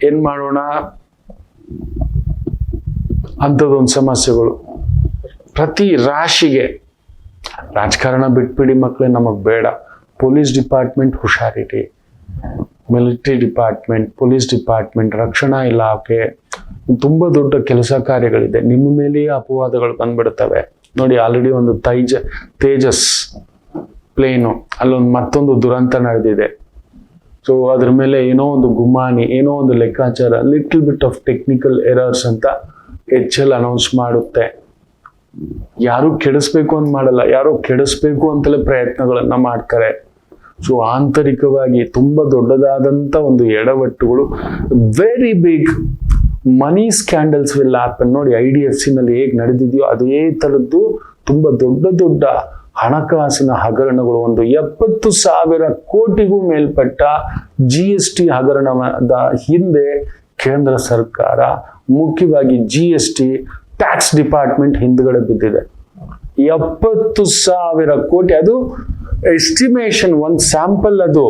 ಏನ್ ಮಾಡೋಣ ಅಂಥದ್ದೊಂದು ಸಮಸ್ಯೆಗಳು ಪ್ರತಿ ರಾಶಿಗೆ. ರಾಜಕಾರಣ ಬಿಟ್ಬಿಡಿ ಮಕ್ಕಳೇ, ನಮಗ್ ಬೇಡ. ಪೊಲೀಸ್ ಡಿಪಾರ್ಟ್ಮೆಂಟ್ ಹುಷಾರಿರಿ, ಮಿಲಿಟರಿ ಡಿಪಾರ್ಟ್ಮೆಂಟ್, ಪೊಲೀಸ್ ಡಿಪಾರ್ಟ್ಮೆಂಟ್, ರಕ್ಷಣಾ ಇಲಾಖೆ, ತುಂಬಾ ದೊಡ್ಡ ಕೆಲಸ ಕಾರ್ಯಗಳಿದೆ. ನಿಮ್ಮ ಮೇಲೆಯೇ ಅಪವಾದಗಳು ಬಂದ್ಬಿಡ್ತವೆ ನೋಡಿ. ಆಲ್ರೆಡಿ ಒಂದು ತೇಜಸ್ ಪ್ಲೇನು ಅಲ್ಲೊಂದು ಮತ್ತೊಂದು ದುರಂತ ನಡೆದಿದೆ. ಸೊ ಅದ್ರ ಮೇಲೆ ಏನೋ ಒಂದು ಗುಮಾನಿ, ಏನೋ ಒಂದು ಲೆಕ್ಕಾಚಾರ, little bit of technical errors ಅಂತ HL ಅನೌನ್ಸ್ ಮಾಡುತ್ತೆ. ಯಾರು ಕೆಡಿಸ್ಬೇಕು ಅಂತ ಮಾಡಲ್ಲ, ಯಾರೋ ಕೆಡಿಸ್ಬೇಕು ಅಂತಲೇ ಪ್ರಯತ್ನಗಳನ್ನ ಮಾಡ್ತಾರೆ. ಸೊ ಆಂತರಿಕವಾಗಿ ತುಂಬಾ ದೊಡ್ಡದಾದಂತ ಒಂದು ಎಡವಟ್ಟುಗಳು, very big money scandals will happen. ನೋಡಿ IDFC ನಲ್ಲಿ ಹೇಗೆ ನಡೆದಿದೆಯೋ ಅದೇ ತರದ್ದು ತುಂಬಾ ದೊಡ್ಡ ದೊಡ್ಡ ಹಣಕಾಸಿನ ಹಗರಣಗಳು. ಒಂದು 70,000 ಕೋಟಿಗೂ ಮೇಲ್ಪಟ್ಟ GST ಹಗರಣದ ಹಿಂದೆ ಕೇಂದ್ರ ಸರ್ಕಾರ, ಮುಖ್ಯವಾಗಿ GST ಟ್ಯಾಕ್ಸ್ ಡಿಪಾರ್ಟ್ಮೆಂಟ್ ಹಿಂದ್ಗಡೆ ಬಿದ್ದಿದೆ. 70,000 ಕೋಟಿ. ಅದು ಎಸ್ಟಿಮೇಷನ್, ಒಂದು ಸ್ಯಾಂಪಲ್. ಅದು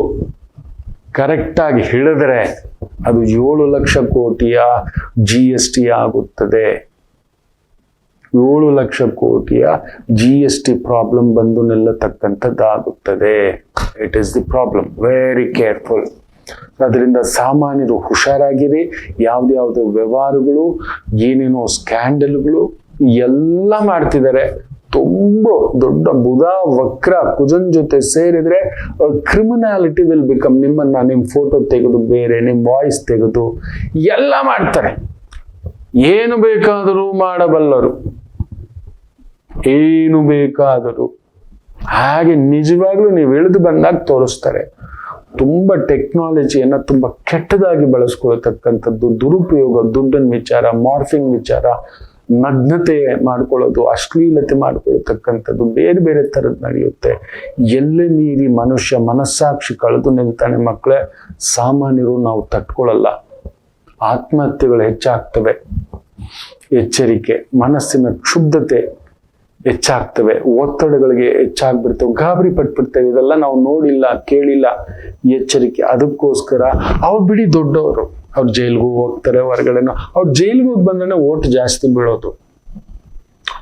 ಕರೆಕ್ಟಾಗಿ ಹಿಡಿದ್ರೆ ಅದು 7 ಲಕ್ಷ ಕೋಟಿಯ GST ಆಗುತ್ತದೆ. 7 ಲಕ್ಷ ಕೋಟಿಯ GST ಪ್ರಾಬ್ಲಮ್ ಬಂದು ನಿಲ್ಲತಕ್ಕಂಥದ್ದಾಗುತ್ತದೆ. It is the problem. Very careful. ಅದರಿಂದ ಸಾಮಾನ್ಯರು ಹುಷಾರಾಗಿರಿ. ಯಾವ್ದು ವ್ಯವಹಾರಗಳು, ಏನೇನೋ ಸ್ಕ್ಯಾಂಡಲ್ಗಳು ಎಲ್ಲ ಮಾಡ್ತಿದ್ದಾರೆ. ತುಂಬಾ ದೊಡ್ಡ ಬುಧ ವಕ್ರ ಕುಜನ್ ಜೊತೆ ಸೇರಿದ್ರೆ ಕ್ರಿಮಿನಾಲಿಟಿ ವಿಲ್ ಬಿಕಮ್. ನಿಮ್ ಫೋಟೋ ತೆಗೆದು ಬೇರೆ, ನಿಮ್ ವಾಯ್ಸ್ ತೆಗೆದು ಎಲ್ಲ ಮಾಡ್ತಾರೆ. ಏನು ಬೇಕಾದರೂ ಮಾಡಬಲ್ಲರು, ಏನು ಬೇಕಾದರೂ. ಹಾಗೆ ನಿಜವಾಗ್ಲೂ ನೀವು ಇಳಿದು ಬಂದಾಗ ತೋರಿಸ್ತಾರೆ. ತುಂಬಾ ಟೆಕ್ನಾಲಜಿಯನ್ನ ತುಂಬಾ ಕೆಟ್ಟದಾಗಿ ಬಳಸ್ಕೊಳ್ತಕ್ಕಂಥದ್ದು, ದುರುಪಯೋಗ, ದುಡ್ಡನ್ ವಿಚಾರ, ಮಾರ್ಫಿಂಗ್ ವಿಚಾರ, ನಗ್ನತೆ ಮಾಡ್ಕೊಳ್ಳೋದು, ಅಶ್ಲೀಲತೆ ಮಾಡ್ಕೊಳ್ತಕ್ಕಂಥದ್ದು ಬೇರೆ ಬೇರೆ ಥರದ್ದು ನಡೆಯುತ್ತೆ. ಎಲ್ಲೇ ಮೀರಿ ಮನುಷ್ಯ ಮನಸ್ಸಾಕ್ಷಿ ಕಳೆದು ನಿಲ್ತಾನೆ ಮಕ್ಕಳೇ. ಸಾಮಾನ್ಯರು ನಾವು ತಟ್ಕೊಳ್ಳಲ್ಲ. ಆತ್ಮಹತ್ಯೆಗಳು ಹೆಚ್ಚಾಗ್ತವೆ. ಎಚ್ಚರಿಕೆ. ಮನಸ್ಸಿನ ಕ್ಷುಬ್ಧತೆ ಹೆಚ್ಚಾಗ್ತವೆ. ಒತ್ತಡಗಳಿಗೆ ಹೆಚ್ಚಾಗ್ಬಿಡ್ತವೆ. ಗಾಬರಿ ಪಟ್ಬಿಡ್ತೇವೆ. ಇದೆಲ್ಲ ನಾವು ನೋಡಿಲ್ಲ, ಕೇಳಿಲ್ಲ. ಎಚ್ಚರಿಕೆ. ಅದಕ್ಕೋಸ್ಕರ ಅವ್ರು ಬಿಡಿ ದೊಡ್ಡವರು, ಅವ್ರು ಜೈಲ್ಗೂ ಹೋಗ್ತಾರೆ, ಹೊರಗಡೆನೂ. ಅವ್ರು ಜೈಲ್ಗೆ ಹೋಗಿ ಬಂದ್ರೆ ಓಟ್ ಜಾಸ್ತಿ ಬೀಳೋದು.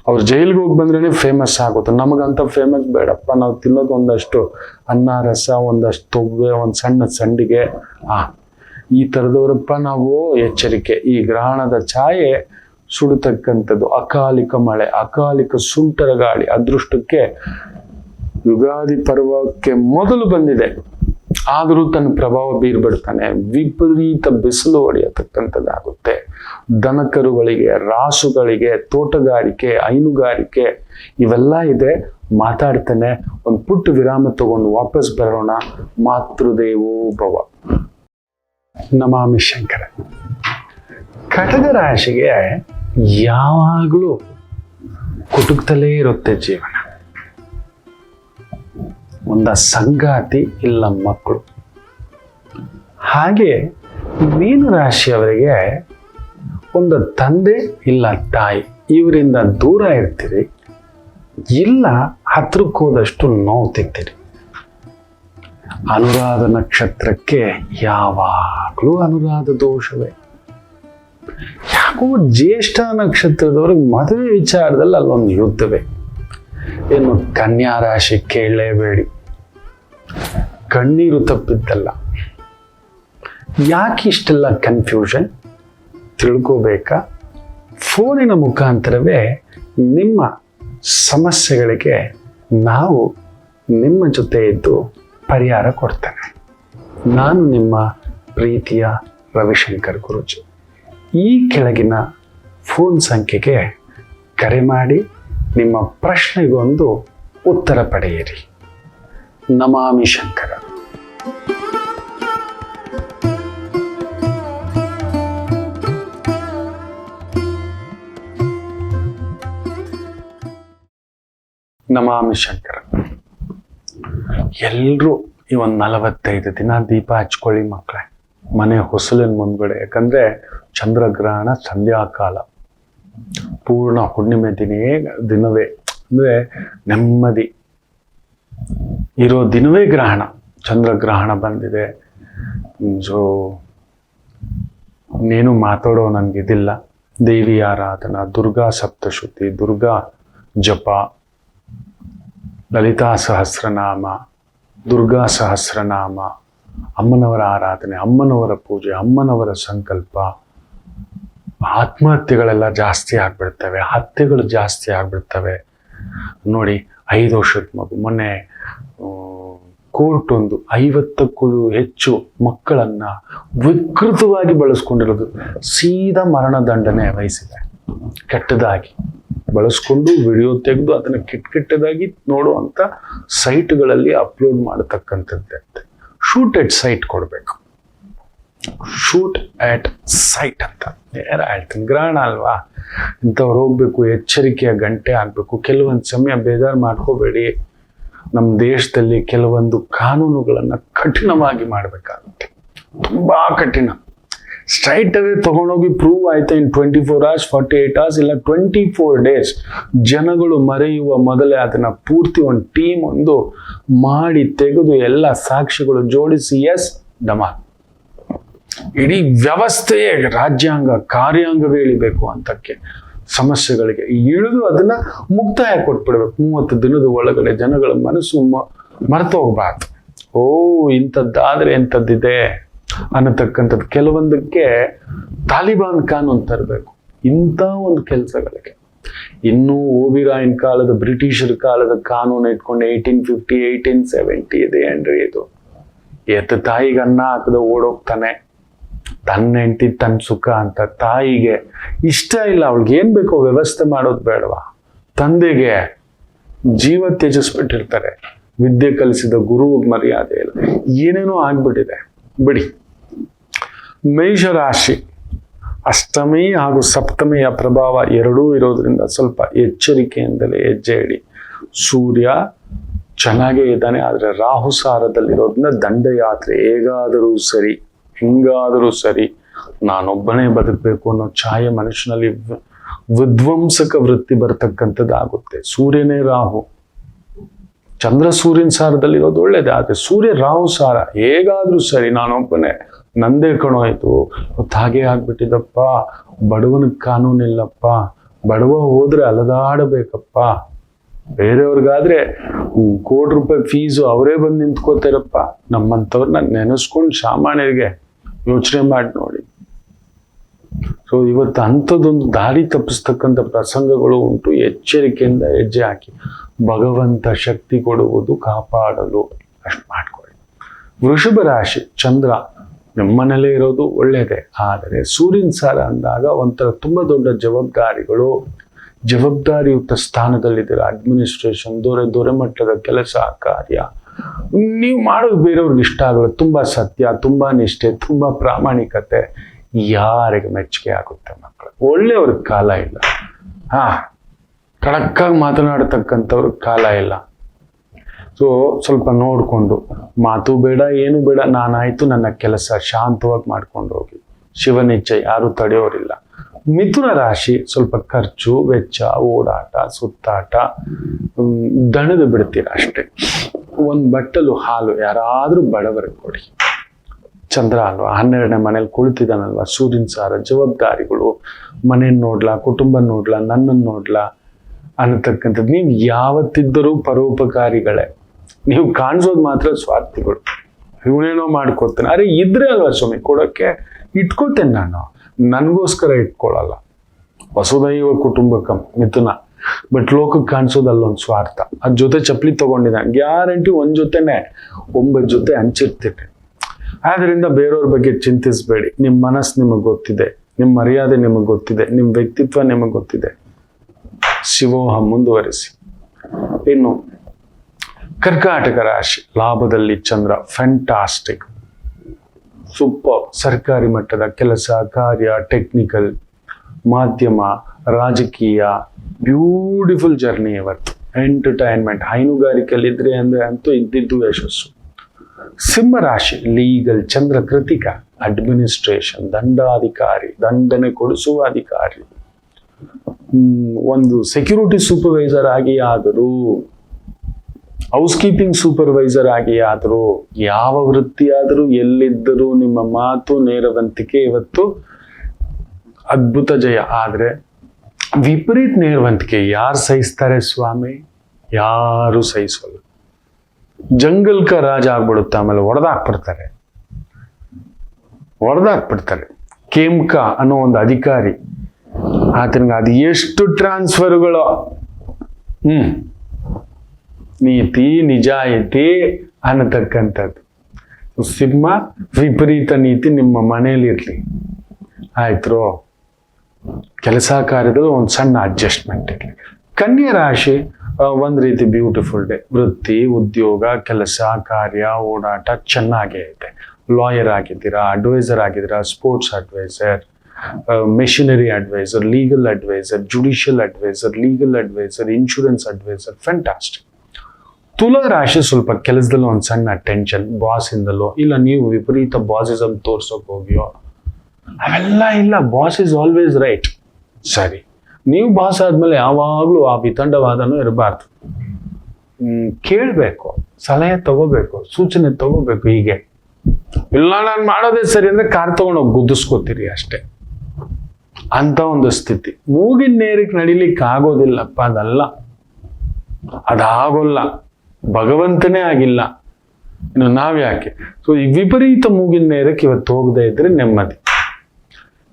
ಅವ್ರು ಜೈಲ್ಗೆ ಹೋಗಿ ಬಂದ್ರೆ ಫೇಮಸ್ ಆಗೋದು. ನಮಗಂತ ಫೇಮಸ್ ಬೇಡಪ್ಪ. ನಾವು ತಿನ್ನೋದು ಒಂದಷ್ಟು ಅನ್ನ ರಸ, ಒಂದಷ್ಟು ತೊವ್ವೆ, ಒಂದು ಸಣ್ಣ ಸಂಡಿಗೆ, ಈ ಥರದವರಪ್ಪ ನಾವು. ಎಚ್ಚರಿಕೆ. ಈ ಗ್ರಹಣದ ಛಾಯೆ ಸುಡತಕ್ಕಂಥದ್ದು. ಅಕಾಲಿಕ ಮಳೆ, ಅಕಾಲಿಕ ಸುಂಟರ ಗಾಳಿ ಅದೃಷ್ಟಕ್ಕೆ ಯುಗಾದಿ ಪರ್ವಕ್ಕೆ ಮೊದಲು ಬಂದಿದೆ. ಆದರೂ ತನ್ನ ಪ್ರಭಾವ ಬೀರ್ಬಿಡ್ತಾನೆ. ವಿಪರೀತ ಬಿಸಿಲು ಹೊಡೆಯತಕ್ಕಂಥದ್ದಾಗುತ್ತೆ. ದನಕರುಗಳಿಗೆ, ರಾಸುಗಳಿಗೆ, ತೋಟಗಾರಿಕೆ, ಹೈನುಗಾರಿಕೆ ಇವೆಲ್ಲ ಇದೆ. ಮಾತಾಡ್ತಾನೆ. ಒಂದು ಪುಟ್ಟ ವಿರಾಮ ತಗೊಂಡು ವಾಪಸ್ ಬರೋಣ. ಮಾತೃದೇವೋ ಭವ. ನಮಾಮಿ ಶಂಕರ. ಕಟಕ ರಾಶಿಗೆ ಯಾವಾಗಲೂ ಕುಟುಕ್ತಲೇ ಇರುತ್ತೆ ಜೀವನ. ಒಂದ ಸಂಗಾತಿ ಇಲ್ಲ ಮಕ್ಕಳು. ಹಾಗೆ ಮೀನ ರಾಶಿಯವರಿಗೆ ಒಂದು ತಂದೆ ಇಲ್ಲ ತಾಯಿ, ಇವರಿಂದ ದೂರ ಇರ್ತೀರಿ, ಇಲ್ಲ ಹತ್ರಕ್ಕೆ ಹೋದಷ್ಟು ನೋವು ತಿಂತೀರಿ. ಅನುರಾಧ ನಕ್ಷತ್ರಕ್ಕೆ ಯಾವಾಗಲೂ ಅನುರಾಧ ದೋಷವೇ. ಯಾಕೋ ಜ್ಯೇಷ್ಠ ನಕ್ಷತ್ರದವ್ರಿಗೆ ಮದುವೆ ವಿಚಾರದಲ್ಲಿ ಅಲ್ಲೊಂದು ಯುದ್ಧವೇ. ಏನು ಕನ್ಯಾ ರಾಶಿ ಕೇಳಲೇಬೇಡಿ. ಕಣ್ಣೀರು ತಪ್ಪಿದ್ದಲ್ಲ. ಯಾಕೆ ಇಷ್ಟೆಲ್ಲ ಕನ್ಫ್ಯೂಷನ್ ತಿಳ್ಕೋಬೇಕಾ? ಫೋನಿನ ಮುಖಾಂತರವೇ ನಿಮ್ಮ ಸಮಸ್ಯೆಗಳಿಗೆ ನಾವು ನಿಮ್ಮ ಜೊತೆ ಇದ್ದು ಪರಿಹಾರ ಕೊಡ್ತೇನೆ. ನಾನು ನಿಮ್ಮ ಪ್ರೀತಿಯ ರವಿಶಂಕರ್ ಗುರೂಜಿ. ಈ ಕೆಳಗಿನ ಫೋನ್ ಸಂಖ್ಯೆಗೆ ಕರೆ ಮಾಡಿ ನಿಮ್ಮ ಪ್ರಶ್ನೆಗೊಂದು ಉತ್ತರ ಪಡೆಯಿರಿ. ನಮಾಮಿ ಶಂಕರ. ನಮಾಮಿ ಶಂಕರ. ಎಲ್ಲರೂ ಈ ಒಂದು 45 ದಿನ ದೀಪ ಹಚ್ಕೊಳ್ಳಿ ಮಕ್ಕಳೇ, ಮನೆ ಹೊಸಲಿನ ಮುಂದ್ಗಡೆ. ಯಾಕಂದ್ರೆ ಚಂದ್ರಗ್ರಹಣ ಸಂಧ್ಯಾಕಾಲ, ಪೂರ್ಣ ಹುಣ್ಣಿಮೆ ದಿನವೇ ಅಂದ್ರೆ ನೆಮ್ಮದಿ ಇರೋ ದಿನವೇ ಗ್ರಹಣ. ಚಂದ್ರಗ್ರಹಣ ಬಂದಿದೆ. ಸೊ ಇನ್ನೇನು ಮಾತಾಡೋ ನನಗಿದಿಲ್ಲ. ದೇವಿ ಆರಾಧನಾ, ದುರ್ಗಾ ಸಪ್ತಶುದ್ಧಿ, ದುರ್ಗಾ ಜಪ, ಲಲಿತಾ ಸಹಸ್ರನಾಮ, ದುರ್ಗಾ ಸಹಸ್ರನಾಮ, ಅಮ್ಮನವರ ಆರಾಧನೆ, ಅಮ್ಮನವರ ಪೂಜೆ, ಅಮ್ಮನವರ ಸಂಕಲ್ಪ. ಆತ್ಮಹತ್ಯೆಗಳೆಲ್ಲ ಜಾಸ್ತಿ ಆಗ್ಬಿಡ್ತವೆ, ಹತ್ಯೆಗಳು ಜಾಸ್ತಿ ಆಗ್ಬಿಡ್ತವೆ. ನೋಡಿ, 5 ವರ್ಷದ ಮಗು ಮೊನ್ನೆ ಕೋರ್ಟ್ ಒಂದು 50ಕ್ಕೂ ಹೆಚ್ಚು ಮಕ್ಕಳನ್ನ ವಿಕೃತವಾಗಿ ಬಳಸ್ಕೊಂಡಿರೋದು, ಸೀದಾ ಮರಣದಂಡನೆ ವಹಿಸಿದೆ. ಕೆಟ್ಟದಾಗಿ ಬಳಸ್ಕೊಂಡು ವಿಡಿಯೋ ತೆಗೆದು ಅದನ್ನು ಕೆಟ್ಟದಾಗಿ ನೋಡುವಂಥ ಸೈಟ್ಗಳಲ್ಲಿ ಅಪ್ಲೋಡ್ ಮಾಡತಕ್ಕಂಥದ್ದಂತೆ. ಶೂಟ್ ಎಟ್ ಸೈಟ್ ಕೊಡಬೇಕು. ಶೂಟ್ ಆಟ್ ಸೈಟ್ ಅಂತ ಯಾರು ಹೇಳ್ತೀನಿ. ಗ್ರಹಣ ಅಲ್ವಾ, ಇಂಥವ್ರು ಹೋಗ್ಬೇಕು. ಎಚ್ಚರಿಕೆಯ ಗಂಟೆ ಆಗಬೇಕು. ಕೆಲವೊಂದು ಸಮಯ ಬೇಜಾರು ಮಾಡ್ಕೋಬೇಡಿ. ನಮ್ಮ ದೇಶದಲ್ಲಿ ಕೆಲವೊಂದು ಕಾನೂನುಗಳನ್ನು ಕಠಿಣವಾಗಿ ಮಾಡಬೇಕಾಗುತ್ತೆ. ತುಂಬ ಕಠಿಣ. ಸ್ಟ್ರೈಟ್ ಅವೇ ತಗೊಂಡೋಗಿ ಪ್ರೂವ್ ಆಯ್ತಾ ಇನ್ 24 hours, 48 hours, ಇಲ್ಲ 24 days ಜನಗಳು ಮರೆಯುವ ಮೊದಲೇ ಅದನ್ನ ಪೂರ್ತಿ ಒಂದು ಟೀಮ್ ಒಂದು ಮಾಡಿ ತೆಗೆದು ಎಲ್ಲ ಸಾಕ್ಷಿಗಳು ಜೋಡಿಸಿ ಎಸ್ ಡಮಾರ್. ಇಡೀ ವ್ಯವಸ್ಥೆಯೇ ರಾಜ್ಯಾಂಗ ಕಾರ್ಯಾಂಗವೇ ಇಳಿಬೇಕು ಅಂತಕ್ಕೆ ಸಮಸ್ಯೆಗಳಿಗೆ ಇಳಿದು ಅದನ್ನ ಮುಕ್ತಾಯ ಕೊಟ್ಬಿಡ್ಬೇಕು. 30 ದಿನದ ಒಳಗಡೆ ಜನಗಳ ಮನಸ್ಸು ಮರೆತು ಹೋಗ್ಬಾರ್ದು. ಓ ಇಂಥದ್ದಾದ್ರೆ ಎಂಥದ್ದಿದೆ ಅನ್ನತಕ್ಕಂಥದ್ದು. ಕೆಲವೊಂದಕ್ಕೆ ತಾಲಿಬಾನ್ ಕಾನೂನು ತರಬೇಕು ಇಂಥ ಒಂದು ಕೆಲಸಗಳಿಗೆ. ಇನ್ನೂ ಓಬಿರಾಯನ್ ಕಾಲದ ಬ್ರಿಟಿಷರ ಕಾಲದ ಕಾನೂನು ಇಟ್ಕೊಂಡು 1850 1870 ಇದೆ ಅಂದ್ರೆ ಇದು. ಎತ್ತ ತಾಯಿಗೆ ಅನ್ನ ಹಾಕದ ಓಡೋಗ್ತಾನೆ, ತನ್ನ ಹೆಂಡತಿ ತನ್ನ ಸುಖ ಅಂತ. ತಾಯಿಗೆ ಇಷ್ಟ ಇಲ್ಲ, ಅವಳಿಗೆ ಏನ್ ಬೇಕೋ ವ್ಯವಸ್ಥೆ ಮಾಡೋದು ಬೇಡವಾ? ತಂದೆಗೆ ಜೀವ ತ್ಯಜಿಸ್ಬಿಟ್ಟಿರ್ತಾರೆ, ವಿದ್ಯೆ ಕಲಿಸಿದ ಗುರುವಿಗೆ ಮರ್ಯಾದೆ ಇಲ್ಲ, ಏನೇನೋ ಆಗ್ಬಿಟ್ಟಿದೆ ಬಿಡಿ. ಮೇಷರಾಶಿ ಅಷ್ಟಮಿ ಹಾಗೂ ಸಪ್ತಮಿಯ ಪ್ರಭಾವ ಎರಡೂ ಇರೋದ್ರಿಂದ ಸ್ವಲ್ಪ ಎಚ್ಚರಿಕೆಯಿಂದಲೇ ಹೆಜ್ಜೆ ಇಡಿ. ಸೂರ್ಯ ಚೆನ್ನಾಗೇ ಇದ್ದಾನೆ, ಆದರೆ ರಾಹು ಸಾರದಲ್ಲಿರೋದ್ರಿಂದ ದಂಡಯಾತ್ರೆ ಹೇಗಾದರೂ ಸರಿ ಹಿಂಗಾದರೂ ಸರಿ ನಾನೊಬ್ಬನೇ ಬದುಕಬೇಕು ಅನ್ನೋ ಛಾಯೆ ಮನುಷ್ಯನಲ್ಲಿ ವಿಧ್ವಂಸಕ ವೃತ್ತಿ ಬರ್ತಕ್ಕಂಥದ್ದು ಆಗುತ್ತೆ. ಸೂರ್ಯನೇ ರಾಹು, ಚಂದ್ರ ಸೂರ್ಯನ ಸಾರದಲ್ಲಿರೋದು ಒಳ್ಳೇದೇ, ಆದರೆ ಸೂರ್ಯ ರಾಹು ಸಾರ ಹೇಗಾದ್ರೂ ಸರಿ ನಾನೊಬ್ಬನೇ, ನಂದೇ ಕಣೋಯ್ತು ಹೊತ್ತು ಹಾಗೆ ಆಗ್ಬಿಟ್ಟಿದಪ್ಪ, ಬಡವನ ಕಾನೂನಿಲ್ಲಪ್ಪ, ಬಡವ ಹೋದ್ರೆ ಅಲದಾಡಬೇಕಪ್ಪ, ಬೇರೆಯವ್ರಿಗಾದ್ರೆ ₹1,00,00,000 ಫೀಸು ಅವರೇ ಬಂದು ನಿಂತ್ಕೋತಾರಪ್ಪ. ನಮ್ಮಂಥವ್ರನ್ನ ನೆನೆಸ್ಕೊಂಡು ಸಾಮಾನ್ಯರಿಗೆ ಯೋಚನೆ ಮಾಡಿ ನೋಡಿ. ಸೊ ಇವತ್ತು ಅಂಥದ್ದೊಂದು ದಾರಿ ತಪ್ಪಿಸ್ತಕ್ಕಂಥ ಪ್ರಸಂಗಗಳು ಉಂಟು. ಎಚ್ಚರಿಕೆಯಿಂದ ಹೆಜ್ಜೆ ಹಾಕಿ. ಭಗವಂತ ಶಕ್ತಿ ಕೊಡುವುದು ಕಾಪಾಡಲು, ಅಷ್ಟು ಮಾಡ್ಕೊಳ್ಳಿ. ವೃಷಭ ರಾಶಿ ಚಂದ್ರ ನಿಮ್ಮನೇಲೇ ಇರೋದು ಒಳ್ಳೆಯದೇ, ಆದರೆ ಸೂರ್ಯನ ಸಾರ ಅಂದಾಗ ಒಂಥರ ತುಂಬ ದೊಡ್ಡ ಜವಾಬ್ದಾರಿಗಳು, ಜವಾಬ್ದಾರಿಯುತ ಸ್ಥಾನದಲ್ಲಿದ್ದೀರ. ಅಡ್ಮಿನಿಸ್ಟ್ರೇಷನ್, ದೊರೆ ಮಟ್ಟದ ಕೆಲಸ ಕಾರ್ಯ ನೀವು ಮಾಡೋದು ಬೇರೆಯವ್ರಿಗೆ ಇಷ್ಟ ಆಗಲ್ಲ. ತುಂಬ ಸತ್ಯ, ತುಂಬ ನಿಷ್ಠೆ, ತುಂಬ ಪ್ರಾಮಾಣಿಕತೆ, ಯಾರಿಗೆ ಮೆಚ್ಚುಗೆ ಆಗುತ್ತೆ ಮಕ್ಕಳು. ಒಳ್ಳೆಯವ್ರಿಗೆ ಕಾಲ ಇಲ್ಲ, ಖಡಕ್ಕಾಗಿ ಮಾತನಾಡತಕ್ಕಂಥವ್ರಿಗೆ ಕಾಲ ಇಲ್ಲ. ಸೊ ಸ್ವಲ್ಪ ನೋಡಿಕೊಂಡು, ಮಾತು ಬೇಡ ಏನು ಬೇಡ, ನಾನಾಯ್ತು ನನ್ನ ಕೆಲಸ ಶಾಂತವಾಗಿ ಮಾಡ್ಕೊಂಡು ಹೋಗಿ. ಶಿವನಿಚ್ಛೆ ಯಾರು ತಡೆಯೋರಿಲ್ಲ. ಮಿಥುನ ರಾಶಿ ಸ್ವಲ್ಪ ಖರ್ಚು ವೆಚ್ಚ, ಓಡಾಟ ಸುತ್ತಾಟ, ದಣದು ಬಿಡ್ತೀರ ಅಷ್ಟೇ. ಒಂದು ಬಟ್ಟಲು ಹಾಲು ಯಾರಾದ್ರೂ ಬಡವರಿಗೆ ಕೊಡಿ. ಚಂದ್ರ ಅಲ್ವಾ, 12ನೇ ಮನೇಲಿ ಕುಳಿತಿದ್ದಾನಲ್ವಾ, ಸೂರ್ಯನ ಸಾರ, ಜವಾಬ್ದಾರಿಗಳು, ಮನೇನ ನೋಡ್ಲಾ, ಕುಟುಂಬ ನೋಡ್ಲಾ, ನನ್ನನ್ನು ನೋಡ್ಲಾ ಅನ್ನತಕ್ಕಂಥದ್ದು. ನೀವು ಯಾವತ್ತಿದ್ದರೂ ಪರೋಪಕಾರಿಗಳೇ, ನೀವು ಕಾಣಿಸೋದು ಮಾತ್ರ ಸ್ವಾರ್ಥಿಗಳು. ಇವನೇನೋ ಮಾಡ್ಕೋತಾನೆ, ಅರೆ ಇದ್ರೆ ಅಲ್ವಾ ಸ್ವಾಮಿ ಕೊಡೋಕ್ಕೆ, ಇಟ್ಕೋತೇನೆ ನಾನು, ನನಗೋಸ್ಕರ ಇಟ್ಕೊಳ್ಳಲ್ಲ. ವಸುದೈವ ಕುಟುಂಬಕಂ ಮಿಥುನ. ಬಟ್ ಲೋಕಕ್ಕೆ ಕಾಣಿಸೋದಲ್ಲೊಂದು ಸ್ವಾರ್ಥ. ಅದ್ ಜೊತೆ ಚಪ್ಪಲಿ ತಗೊಂಡಿದ್ದಾನೆ, ಗ್ಯಾರಂಟಿ ಒಂದ್ ಜೊತೆನೆ 9 ಜೊತೆ ಹಂಚಿರ್ತೀನಿ. ಆದ್ರಿಂದ ಬೇರೆಯವ್ರ ಬಗ್ಗೆ ಚಿಂತಿಸಬೇಡಿ. ನಿಮ್ಮ ಮನಸ್ಸು ನಿಮಗೆ ಗೊತ್ತಿದೆ, ನಿಮ್ಮ ಮರ್ಯಾದೆ ನಿಮಗೆ ಗೊತ್ತಿದೆ, ನಿಮ್ಮ ವ್ಯಕ್ತಿತ್ವ ನಿಮಗೆ ಗೊತ್ತಿದೆ. ಶಿವೋಹಂ ಮುಂದುವರಿಸಿ. ಇನ್ನು ಕರ್ಕಾಟಕ ರಾಶಿ ಲಾಭದಲ್ಲಿ ಚಂದ್ರ, ಫ್ಯಾಂಟಾಸ್ಟಿಕ್, ಸೂಪರ್. ಸರ್ಕಾರಿ ಮಟ್ಟದ ಕೆಲಸ ಕಾರ್ಯ, ಟೆಕ್ನಿಕಲ್, ಮಾಧ್ಯಮ, ರಾಜಕೀಯ, ಬ್ಯೂಟಿಫುಲ್ ಜರ್ನಿ ಇವತ್ತು. ಎಂಟರ್ಟೈನ್ಮೆಂಟ್, ಹೈನುಗಾರಿಕೆಯಲ್ಲಿದ್ರೆ ಅಂದ್ರೆ ಅಂತೂ ಇದ್ದಿದ್ದು ಯಶಸ್ಸು. ಸಿಂಹ ರಾಶಿ ಲೀಗಲ್ ಚಂದ್ರ ಕೃತಿಕ, ಅಡ್ಮಿನಿಸ್ಟ್ರೇಷನ್, ದಂಡಾಧಿಕಾರಿ, ದಂಡನೆ ಕೊಡಿಸುವ ಅಧಿಕಾರಿ, ಒಂದು ಸೆಕ್ಯೂರಿಟಿ ಸೂಪರ್ವೈಸರ್ ಆಗಿ ಆದರೂ, ಹೌಸ್ ಕೀಪಿಂಗ್ ಸೂಪರ್ವೈಸರ್ ಆಗಿ ಆದರೂ, ಯಾವ ವೃತ್ತಿಯಾದರೂ ಎಲ್ಲಿದ್ದರೂ ನಿಮ್ಮ ಮಾತು ನೇರವಂತಿಕೆ ಇವತ್ತು ಅದ್ಭುತ ಜಯ. ಆದ್ರೆ ವಿಪರೀತ ನೇರವಂತಿಕೆ ಯಾರು ಸಹಿಸ್ತಾರೆ ಸ್ವಾಮಿ? ಯಾರು ಸಹಿಸೋಲ್ಲ. ಜಂಗಲ್ಕ ರಾಜ ಆಗ್ಬಿಡುತ್ತೆ, ಆಮೇಲೆ ಹೊಡೆದಾಕ್ಬಿಡ್ತಾರೆ. ಕೇಮ್ಕ ಅನ್ನೋ ಒಂದು ಅಧಿಕಾರಿ, ಆತನಿಗೆ ಅದು ಎಷ್ಟು ಟ್ರಾನ್ಸ್ಫರ್ಗಳು, ನೀತಿ ನಿಜಾಯಿತಿ ಅನ್ನತಕ್ಕಂಥದ್ದು. ಸಿಂಹ ವಿಪರೀತ ನೀತಿ ನಿಮ್ಮ ಮನೆಯಲ್ಲಿರ್ಲಿ, ಆಯ್ತು. ಕೆಲಸ ಕಾರ್ಯದಲ್ಲಿ ಒಂದು ಸಣ್ಣ ಅಡ್ಜಸ್ಟ್ಮೆಂಟ್ ಇರಲಿ. ಕನ್ಯಾ ರಾಶಿ ಒಂದು ರೀತಿ ಬ್ಯೂಟಿಫುಲ್ ಡೇ. ವೃತ್ತಿ, ಉದ್ಯೋಗ, ಕೆಲಸ ಕಾರ್ಯ, ಓಡಾಟ ಚೆನ್ನಾಗೇ ಇದೆ. ಲಾಯರ್ ಆಗಿದ್ದೀರಾ, ಅಡ್ವೈಸರ್ ಆಗಿದ್ದೀರಾ, sports advisor, machinery advisor, legal advisor, judicial advisor, legal advisor, insurance advisor, fantastic. ತುಲಾ ರಾಶಿ ಸ್ವಲ್ಪ ಕೆಲಸದಲ್ಲಿ ಒಂದು ಸಣ್ಣ ಟೆನ್ಷನ್, ಬಾಸ್ ಇಂದಲೋ ಇಲ್ಲ ನೀವು ವಿಪರೀತ ಬಾಸಿಸಮ್ ತೋರ್ಸೋಕೆ ಹೋಗಿಯೋ, ಅವೆಲ್ಲ ಇಲ್ಲ. Boss is always right. ಸರಿ, ನೀವು ಬಾಸ್ ಆದ್ಮೇಲೆ ಯಾವಾಗ್ಲೂ ಆ ವಿತಂಡವಾದನೂ ಇರಬಾರ್ದು. ಕೇಳಬೇಕು, ಸಲಹೆ ತಗೋಬೇಕು, ಸೂಚನೆ ತಗೋಬೇಕು. ಹೀಗೆ ಇಲ್ಲ ನಾನು ಮಾಡೋದೇ ಸರಿ ಅಂದ್ರೆ ಕಾರ್ ತಗೊಂಡೋಗಿ ಗುದ್ದಿಸ್ಕೋತೀರಿ ಅಷ್ಟೇ. ಅಂತ ಒಂದು ಸ್ಥಿತಿ. ಮೂಗಿನ ನೇರಕ್ಕೆ ನಡಿಲಿಕ್ಕೆ ಆಗೋದಿಲ್ಲಪ್ಪ, ಅದಾಗೋಲ್ಲ, ಭಗವಂತನೇ ಆಗಿಲ್ಲ, ಇನ್ನು ನಾವ್ಯಾಕೆ? ಸೊ ಈ ವಿಪರೀತ ಮೂಗಿನ ನೇರಕ್ಕೆ ಇವತ್ತು ಹೋಗದೆ ಇದ್ರೆ ನೆಮ್ಮದಿ.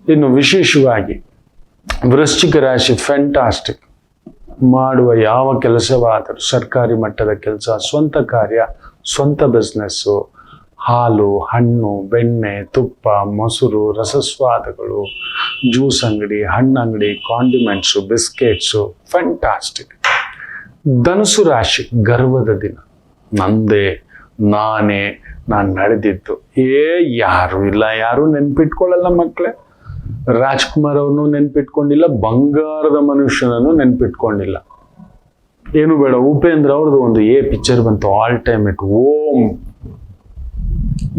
ಇನ್ನು ವಿಶೇಷವಾಗಿ ವೃಶ್ಚಿಕ ರಾಶಿ ಫ್ಯಾಂಟಾಸ್ಟಿಕ್. ಮಾಡುವ ಯಾವ ಕೆಲಸವಾದರೂ, ಸರ್ಕಾರಿ ಮಟ್ಟದ ಕೆಲಸ, ಸ್ವಂತ ಕಾರ್ಯ, ಸ್ವಂತ ಬಿಸ್ನೆಸ್ಸು, ಹಾಲು, ಹಣ್ಣು, ಬೆಣ್ಣೆ, ತುಪ್ಪ, ಮೊಸರು, ರಸಸ್ವಾದಗಳು, ಜ್ಯೂಸ್ ಅಂಗಡಿ, ಹಣ್ಣು ಅಂಗಡಿ, ಕಾಂಡಿಮೆಂಟ್ಸು, ಬಿಸ್ಕೆಟ್ಸು, ಫ್ಯಾಂಟಾಸ್ಟಿಕ್. ಧನುಸು ರಾಶಿ ಗರ್ವದ ದಿನ. ನಂದೇ, ನಾನೇ, ನಾನು ನಡೆದಿದ್ದು. ಯಾರು ಇಲ್ಲ, ಯಾರು ನೆನ್ಪಿಟ್ಕೊಳ್ಳಲ್ಲ ಮಕ್ಕಳೇ. ರಾಜ್ಕುಮಾರ್ ಅವ್ರನ್ನು ನೆನ್ಪಿಟ್ಕೊಂಡಿಲ್ಲ, ಬಂಗಾರದ ಮನುಷ್ಯನನ್ನು ನೆನ್ಪಿಟ್ಕೊಂಡಿಲ್ಲ. ಏನು ಬೇಡ, ಉಪೇಂದ್ರ ಅವ್ರದ್ದು ಒಂದು ಪಿಕ್ಚರ್ ಬಂತು, ಆಲ್ ಟೈಮ್ ಇಟ್, ಓಂ.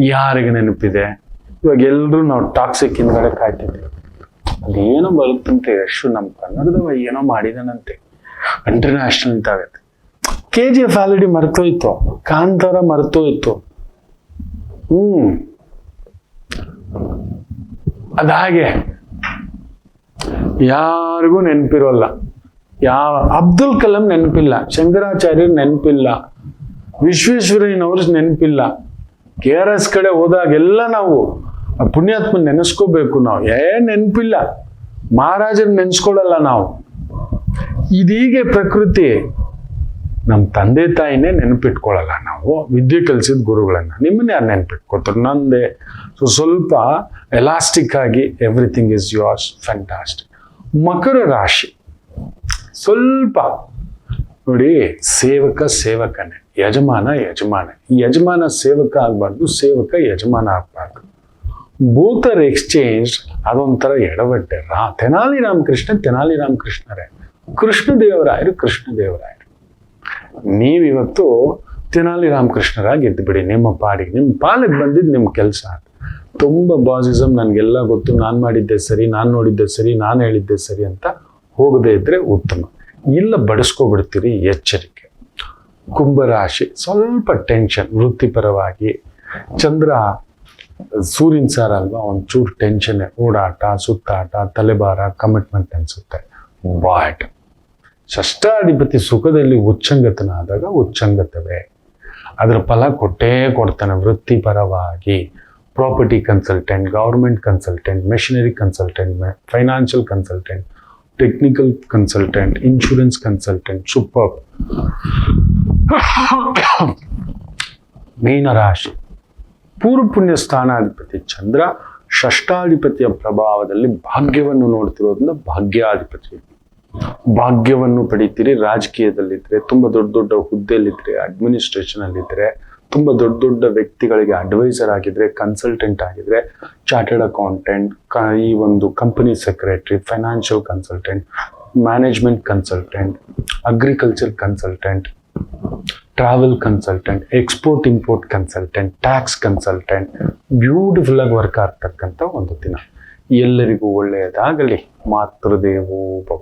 ಯಾರಿಗೆ ನೆನಪಿದೆ? ಇವಾಗ ಎಲ್ರು ನಾವು ಟಾಕ್ಸಿಕ್ ಹಿಂದ್ಗಡೆ ಕಾಯ್ತಿದ್ದೀವಿ. ಅದೇನೋ ಬರುತ್ತಂತೆ, ಯಶು ನಮ್ಮ ಕನ್ನಡದವ ಏನೋ ಮಾಡಿದಾನಂತೆ, ಇಂಟರ್ನ್ಯಾಷನಲ್ ಅಂತ ಆಗತ್ತೆ. KGF ಆಲ್ರೆಡಿ ಮರ್ತೋಯ್ತು, ಕಾಂತಾರ ಮರ್ತೋಯ್ತು. ಅದಾಗೆ ಯಾರಿಗೂ ನೆನಪಿರೋಲ್ಲ. ಅಬ್ದುಲ್ ಕಲಾಂ ನೆನಪಿಲ್ಲ, ಶಂಕರಾಚಾರ್ಯರು ನೆನಪಿಲ್ಲ, ವಿಶ್ವೇಶ್ವರಯ್ಯನವ್ರ ನೆನಪಿಲ್ಲ. KRS ಕಡೆ ಹೋದಾಗೆಲ್ಲ ನಾವು ಪುಣ್ಯಾತ್ಮ ನೆನೆಸ್ಕೋಬೇಕು. ನಾವು ನೆನಪಿಲ್ಲ, ಮಹಾರಾಜನ ನೆನೆಸ್ಕೊಳ್ಳಲ್ಲ ನಾವು. ಇದೀಗೆ ಪ್ರಕೃತಿ. ನಮ್ಮ ತಂದೆ ತಾಯಿನೇ ನೆನಪಿಟ್ಕೊಳ್ಳಲ್ಲ ನಾವು, ವಿದ್ಯೆ ಕಲಿಸಿದ ಗುರುಗಳನ್ನ. ನಿಮ್ಮನ್ನ ಯಾರು ನೆನಪಿಟ್ಕೊತಾರೆ? ನಂದೇ. ಸೊ ಸ್ವಲ್ಪ ಎಲಾಸ್ಟಿಕ್ ಆಗಿ ಎವ್ರಿಥಿಂಗ್ ಇಸ್ ಯೋರ್ಸ್, ಫ್ಯಾಂಟಾಸ್ಟಿಕ್. ಮಕರ ರಾಶಿ ಸ್ವಲ್ಪ ನೋಡಿ, ಸೇವಕನೇ, ಯಜಮಾನ. ಈ ಯಜಮಾನ ಸೇವಕ ಆಗ್ಬಾರ್ದು, ಸೇವಕ ಯಜಮಾನ ಆಗ್ಬಾರ್ದು. Both are exchange. ಅದೊಂಥರ ಎಡವಟ್ಟೆ. ತೆನಾಲಿ ರಾಮಕೃಷ್ಣರೇ, ಕೃಷ್ಣದೇವರಾಯರು. ನೀವಿವತ್ತು ತೆನಾಲಿ ರಾಮಕೃಷ್ಣರಾಗಿ ಇದ್ದುಬಿಡಿ, ನಿಮ್ಮ ಪಾಡಿಗೆ, ನಿಮ್ಮ ಪಾಲಿಗೆ ಬಂದಿದ್ದು ನಿಮ್ಮ ಕೆಲಸ. ತುಂಬ ಬಾಸಿಸಮ್, ನನಗೆಲ್ಲ ಗೊತ್ತು, ನಾನು ಮಾಡಿದ್ದೆ ಸರಿ, ನಾನು ನೋಡಿದ್ದೆ ಸರಿ, ನಾನು ಹೇಳಿದ್ದೆ ಸರಿ ಅಂತ ಹೋಗದೇ ಇದ್ರೆ ಉತ್ತಮ. ಇಲ್ಲ ಬಡಿಸ್ಕೊಬಿಡ್ತೀರಿ, ಎಚ್ಚರಿಕೆ. ಕುಂಭರಾಶಿ ಸ್ವಲ್ಪ ಟೆನ್ಷನ್ ವೃತ್ತಿಪರವಾಗಿ. ಚಂದ್ರ ಸೂರ್ಯನ ಸಾರ ಅಲ್ವಾ, ಒಂಚೂರು ಟೆನ್ಷನ್, ಓಡಾಟ, ಸುತ್ತಾಟ, ತಲೆಭಾರ, ಕಮಿಟ್ಮೆಂಟ್ ಅನ್ಸುತ್ತೆ. ಬಟ್ ಷಷ್ಠಾಧಿಪತಿ ಸುಖದಲ್ಲಿ ಉಚ್ಚಂಗತನಾದಾಗ ಉಚ್ಚಂಗತವೇ, ಅದರ ಫಲ ಕೊಟ್ಟೇ ಕೊಡ್ತಾನೆ. ವೃತ್ತಿಪರವಾಗಿ property consultant, government consultant, machinery consultant, financial consultant, technical consultant, insurance consultant, super. ಮೀನರಾಶಿ ಪೂರ್ವ ಪುಣ್ಯ ಸ್ಥಾನಾಧಿಪತಿ ಚಂದ್ರ ಷಷ್ಠಾಧಿಪತಿಯ ಪ್ರಭಾವದಲ್ಲಿ ಭಾಗ್ಯವನ್ನು ನೋಡ್ತಿರೋದ್ರಿಂದ ಭಾಗ್ಯಾಧಿಪತಿ. ಭಾಗ್ಯವನ್ನು ಪಡಿತೀರಿ. ರಾಜಕೀಯದಲ್ಲಿದ್ರೆ, ತುಂಬಾ ದೊಡ್ಡ ಹುದ್ದೆಯಲ್ಲಿದ್ರೆ, ಅಡ್ಮಿನಿಸ್ಟ್ರೇಷನ್ ಅಲ್ಲಿದ್ರೆ, ತುಂಬಾ ದೊಡ್ಡ ವ್ಯಕ್ತಿಗಳಿಗೆ ಅಡ್ವೈಸರ್ ಆಗಿದ್ರೆ, ಕನ್ಸಲ್ಟೆಂಟ್ ಆಗಿದ್ರೆ, ಚಾರ್ಟರ್ಡ್ ಅಕೌಂಟೆಂಟ್, ಈ ಒಂದು company secretary, financial consultant, management consultant, agriculture consultant, travel consultant, export import consultant, tax consultant, beautiful ಆಗಿ ವರ್ಕ್ ಆಗ್ತಕ್ಕಂಥ ಒಂದು ದಿನ. ಎಲ್ಲರಿಗೂ ಒಳ್ಳೆಯದಾಗಲಿ. ಮಾತೃದೇವೋ ಭವ.